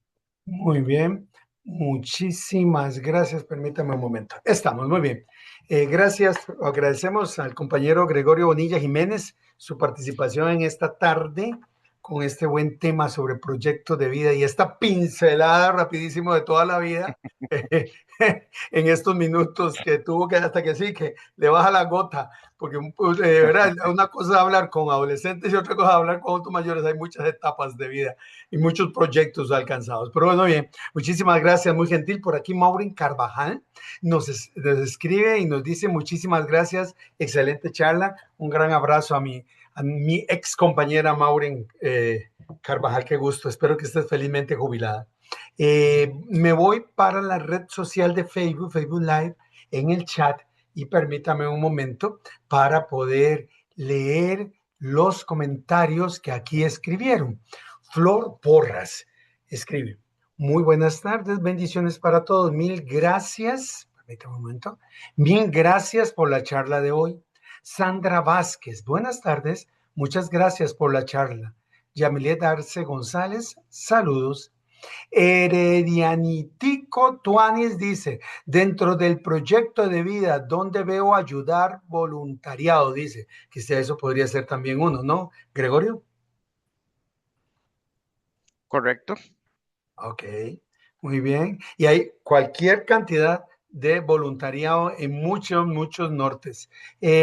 Muy bien. Muchísimas gracias. Permítame un momento. Estamos, muy bien. Gracias. Agradecemos al compañero Gregorio Bonilla Jiménez su participación en esta tarde con este buen tema sobre proyectos de vida y esta pincelada rapidísimo de toda la vida en estos minutos que tuvo que hasta que sí, que le baja la gota, porque de verdad, una cosa es hablar con adolescentes y otra cosa es hablar con adultos mayores. Hay muchas etapas de vida y muchos proyectos alcanzados. Pero bueno, bien, muchísimas gracias, muy gentil. Por aquí Maureen Carvajal nos escribe y nos dice muchísimas gracias, excelente charla, un gran abrazo a mi ex compañera Maureen Carvajal, qué gusto, espero que estés felizmente jubilada. Me voy para la red social de Facebook Live, en el chat, y permítame un momento para poder leer los comentarios que aquí escribieron. Flor Porras escribe: muy buenas tardes, bendiciones para todos, mil gracias, permítame un momento, mil gracias por la charla de hoy. Sandra Vázquez, buenas tardes, muchas gracias por la charla. Yamilet Arce González, saludos. Heredianitico Tuanis dice: dentro del proyecto de vida, ¿dónde veo ayudar voluntariado? Dice, quizá eso podría ser también uno, ¿no, Gregorio? Correcto. Ok, muy bien. Y hay cualquier cantidad de voluntariado en muchos nortes.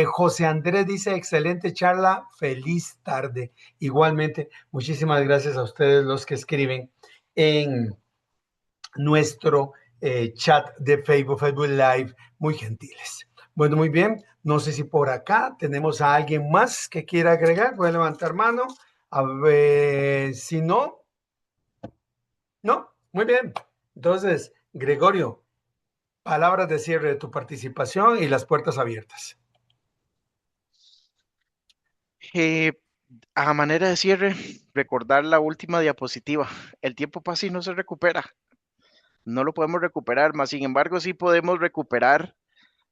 José Andrés dice: excelente charla, feliz tarde. Igualmente, muchísimas gracias a ustedes los que escriben en nuestro chat de Facebook Live, muy gentiles. Bueno, muy bien. No sé si por acá tenemos a alguien más que quiera agregar. Voy a levantar mano. A ver, si no. No, muy bien. Entonces, Gregorio, palabras de cierre de tu participación y las puertas abiertas. A manera de cierre, recordar la última diapositiva. El tiempo pasa y no se recupera. No lo podemos recuperar, más sin embargo sí podemos recuperar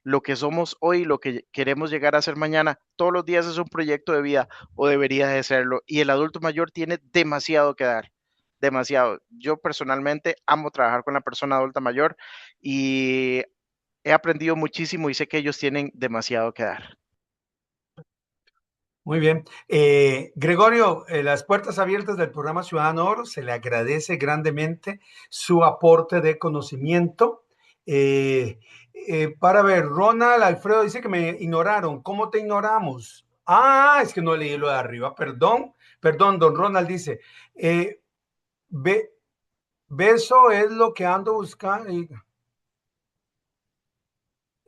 lo que somos hoy, lo que queremos llegar a ser mañana. Todos los días es un proyecto de vida, o debería de serlo, y el adulto mayor tiene demasiado que dar, demasiado. Yo personalmente amo trabajar con la persona adulta mayor y he aprendido muchísimo y sé que ellos tienen demasiado que dar. Muy bien. Gregorio, las puertas abiertas del programa Ciudadano Oro, se le agradece grandemente su aporte de conocimiento. Para ver, Ronald Alfredo dice que me ignoraron. ¿Cómo te ignoramos? Ah, es que no leí lo de arriba. Perdón, don Ronald dice, beso es lo que ando buscando.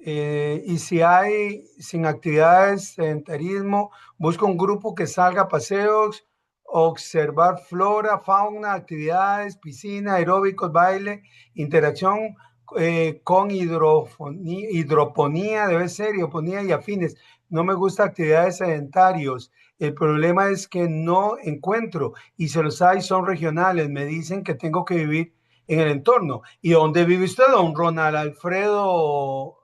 Y si hay sin actividades, sedentarismo, busca un grupo que salga a paseos, observar flora, fauna, actividades, piscina, aeróbicos, baile, interacción con hidroponía, debe ser, hidroponía y afines. No me gusta actividades sedentarios. El problema es que no encuentro, y si los hay son regionales. Me dicen que tengo que vivir en el entorno. ¿Y dónde vive usted, don Ronald Alfredo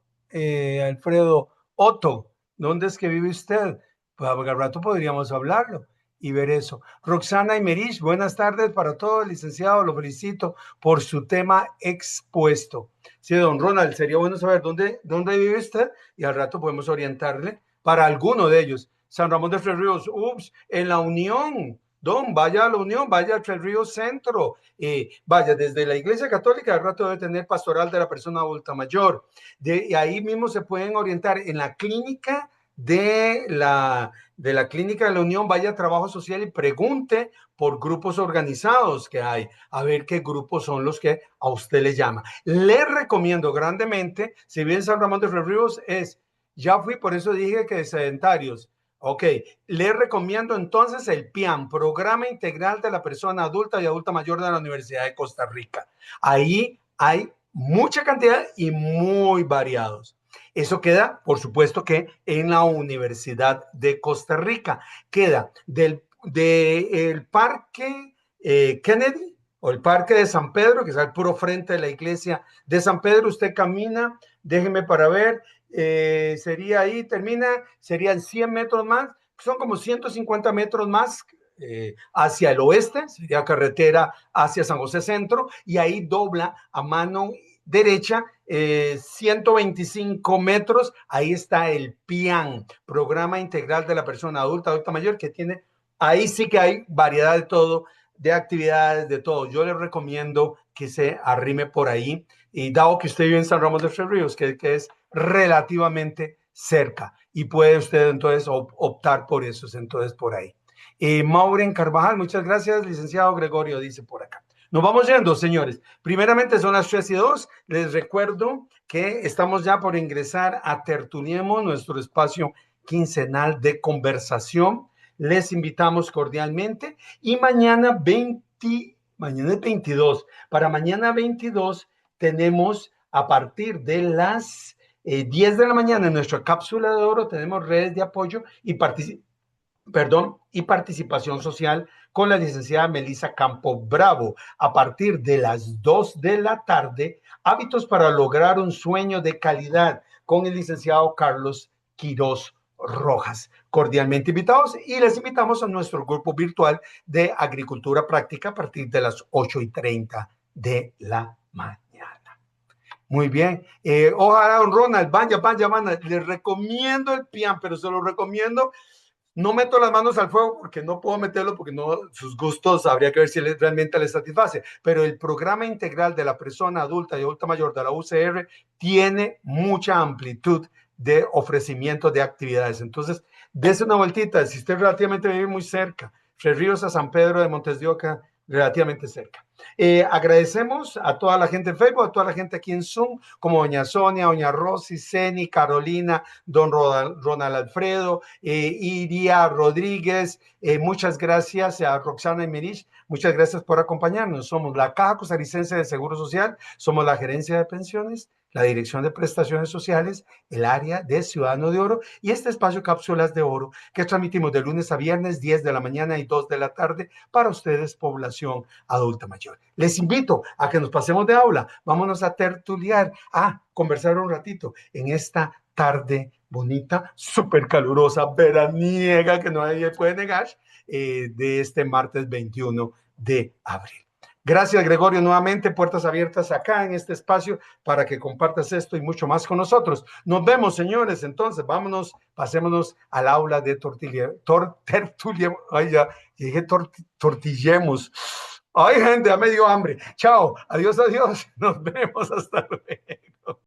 Otto? ¿Dónde es que vive usted? Pues al rato podríamos hablarlo y ver eso. Roxana Imerich, buenas tardes para todos, licenciado, lo felicito por su tema expuesto. Sí, don Ronald, sería bueno saber dónde vive usted y al rato podemos orientarle para alguno de ellos. San Ramón de Tres Ríos, en la Unión, Don, vaya a la Unión, vaya a Tres Ríos Centro, vaya desde la Iglesia Católica, al rato debe tener pastoral de la persona adulta mayor. De ahí mismo se pueden orientar en la clínica de la clínica de la Unión, vaya a trabajo social y pregunte por grupos organizados que hay, a ver qué grupos son los que a usted le llama. Le recomiendo grandemente, si bien San Ramón de Tres Ríos ya fui, por eso dije que de sedentarios. Ok, le recomiendo entonces el PIAM, Programa Integral de la Persona Adulta y Adulta Mayor de la Universidad de Costa Rica. Ahí hay mucha cantidad y muy variados. Eso queda, por supuesto, que en la Universidad de Costa Rica. Queda del Parque Kennedy o el Parque de San Pedro, que está al puro frente de la iglesia de San Pedro. Usted camina, déjeme para ver, sería ahí, termina, serían 100 metros más, son como 150 metros más hacia el oeste, sería carretera hacia San José Centro, y ahí dobla a mano derecha, 125 metros, ahí está el PIAN, Programa Integral de la Persona Adulta Mayor, que tiene, ahí sí que hay variedad de todo, de actividades, de todo. Yo les recomiendo que se arrime por ahí, y dado que usted vive en San Ramón de Tres Ríos, que es relativamente cerca, y puede usted entonces optar por eso, entonces por ahí. Maureen Carvajal, muchas gracias, licenciado Gregorio, dice por acá. Nos vamos yendo, señores. Primeramente son las 3:02. Les recuerdo que estamos ya por ingresar a Tertuliemos, nuestro espacio quincenal de conversación. Les invitamos cordialmente. Y mañana es 22. Para mañana 22 tenemos a partir de las 10 de la mañana en nuestra cápsula de oro, tenemos redes de apoyo y participación social con la licenciada Melissa Campo Bravo. A partir de las 2 de la tarde, hábitos para lograr un sueño de calidad con el licenciado Carlos Quirós Rojas. Cordialmente invitados, y les invitamos a nuestro grupo virtual de agricultura práctica a partir de las 8:30 de la mañana. Muy bien. Ojalá, don Ronald, vaya, les recomiendo el PIAM, pero se lo recomiendo. No meto las manos al fuego porque no puedo meterlo, porque no, sus gustos habría que ver si realmente les satisface, pero el Programa Integral de la Persona Adulta y Adulta Mayor de la UCR tiene mucha amplitud de ofrecimiento de actividades. Entonces, dése una vueltita, si usted relativamente vive muy cerca, Tres Ríos a San Pedro de Montes de Oca, relativamente cerca. Agradecemos a toda la gente en Facebook, a toda la gente aquí en Zoom, como doña Sonia, doña Rosy, Ceni, Carolina, don Ronald Alfredo, Iria Rodríguez, muchas gracias a Roxana y Mirich, muchas gracias por acompañarnos. Somos la Caja Costarricense de Seguro Social, somos la Gerencia de Pensiones, la Dirección de Prestaciones Sociales, el área de Ciudadano de Oro y este espacio Cápsulas de Oro que transmitimos de lunes a viernes, 10 de la mañana y 2 de la tarde para ustedes, población adulta mayor. Les invito a que nos pasemos de aula, vámonos a tertuliar, a conversar un ratito en esta tarde bonita, súper calurosa, veraniega, que nadie puede negar, de este martes 21 de abril. Gracias, Gregorio, nuevamente, puertas abiertas acá en este espacio para que compartas esto y mucho más con nosotros. Nos vemos, señores, entonces, vámonos, pasémonos al aula de tertuliemos. Ay, ya dije tortillemos. Ay, gente, ya me dio hambre. Chao, adiós, nos vemos, hasta luego.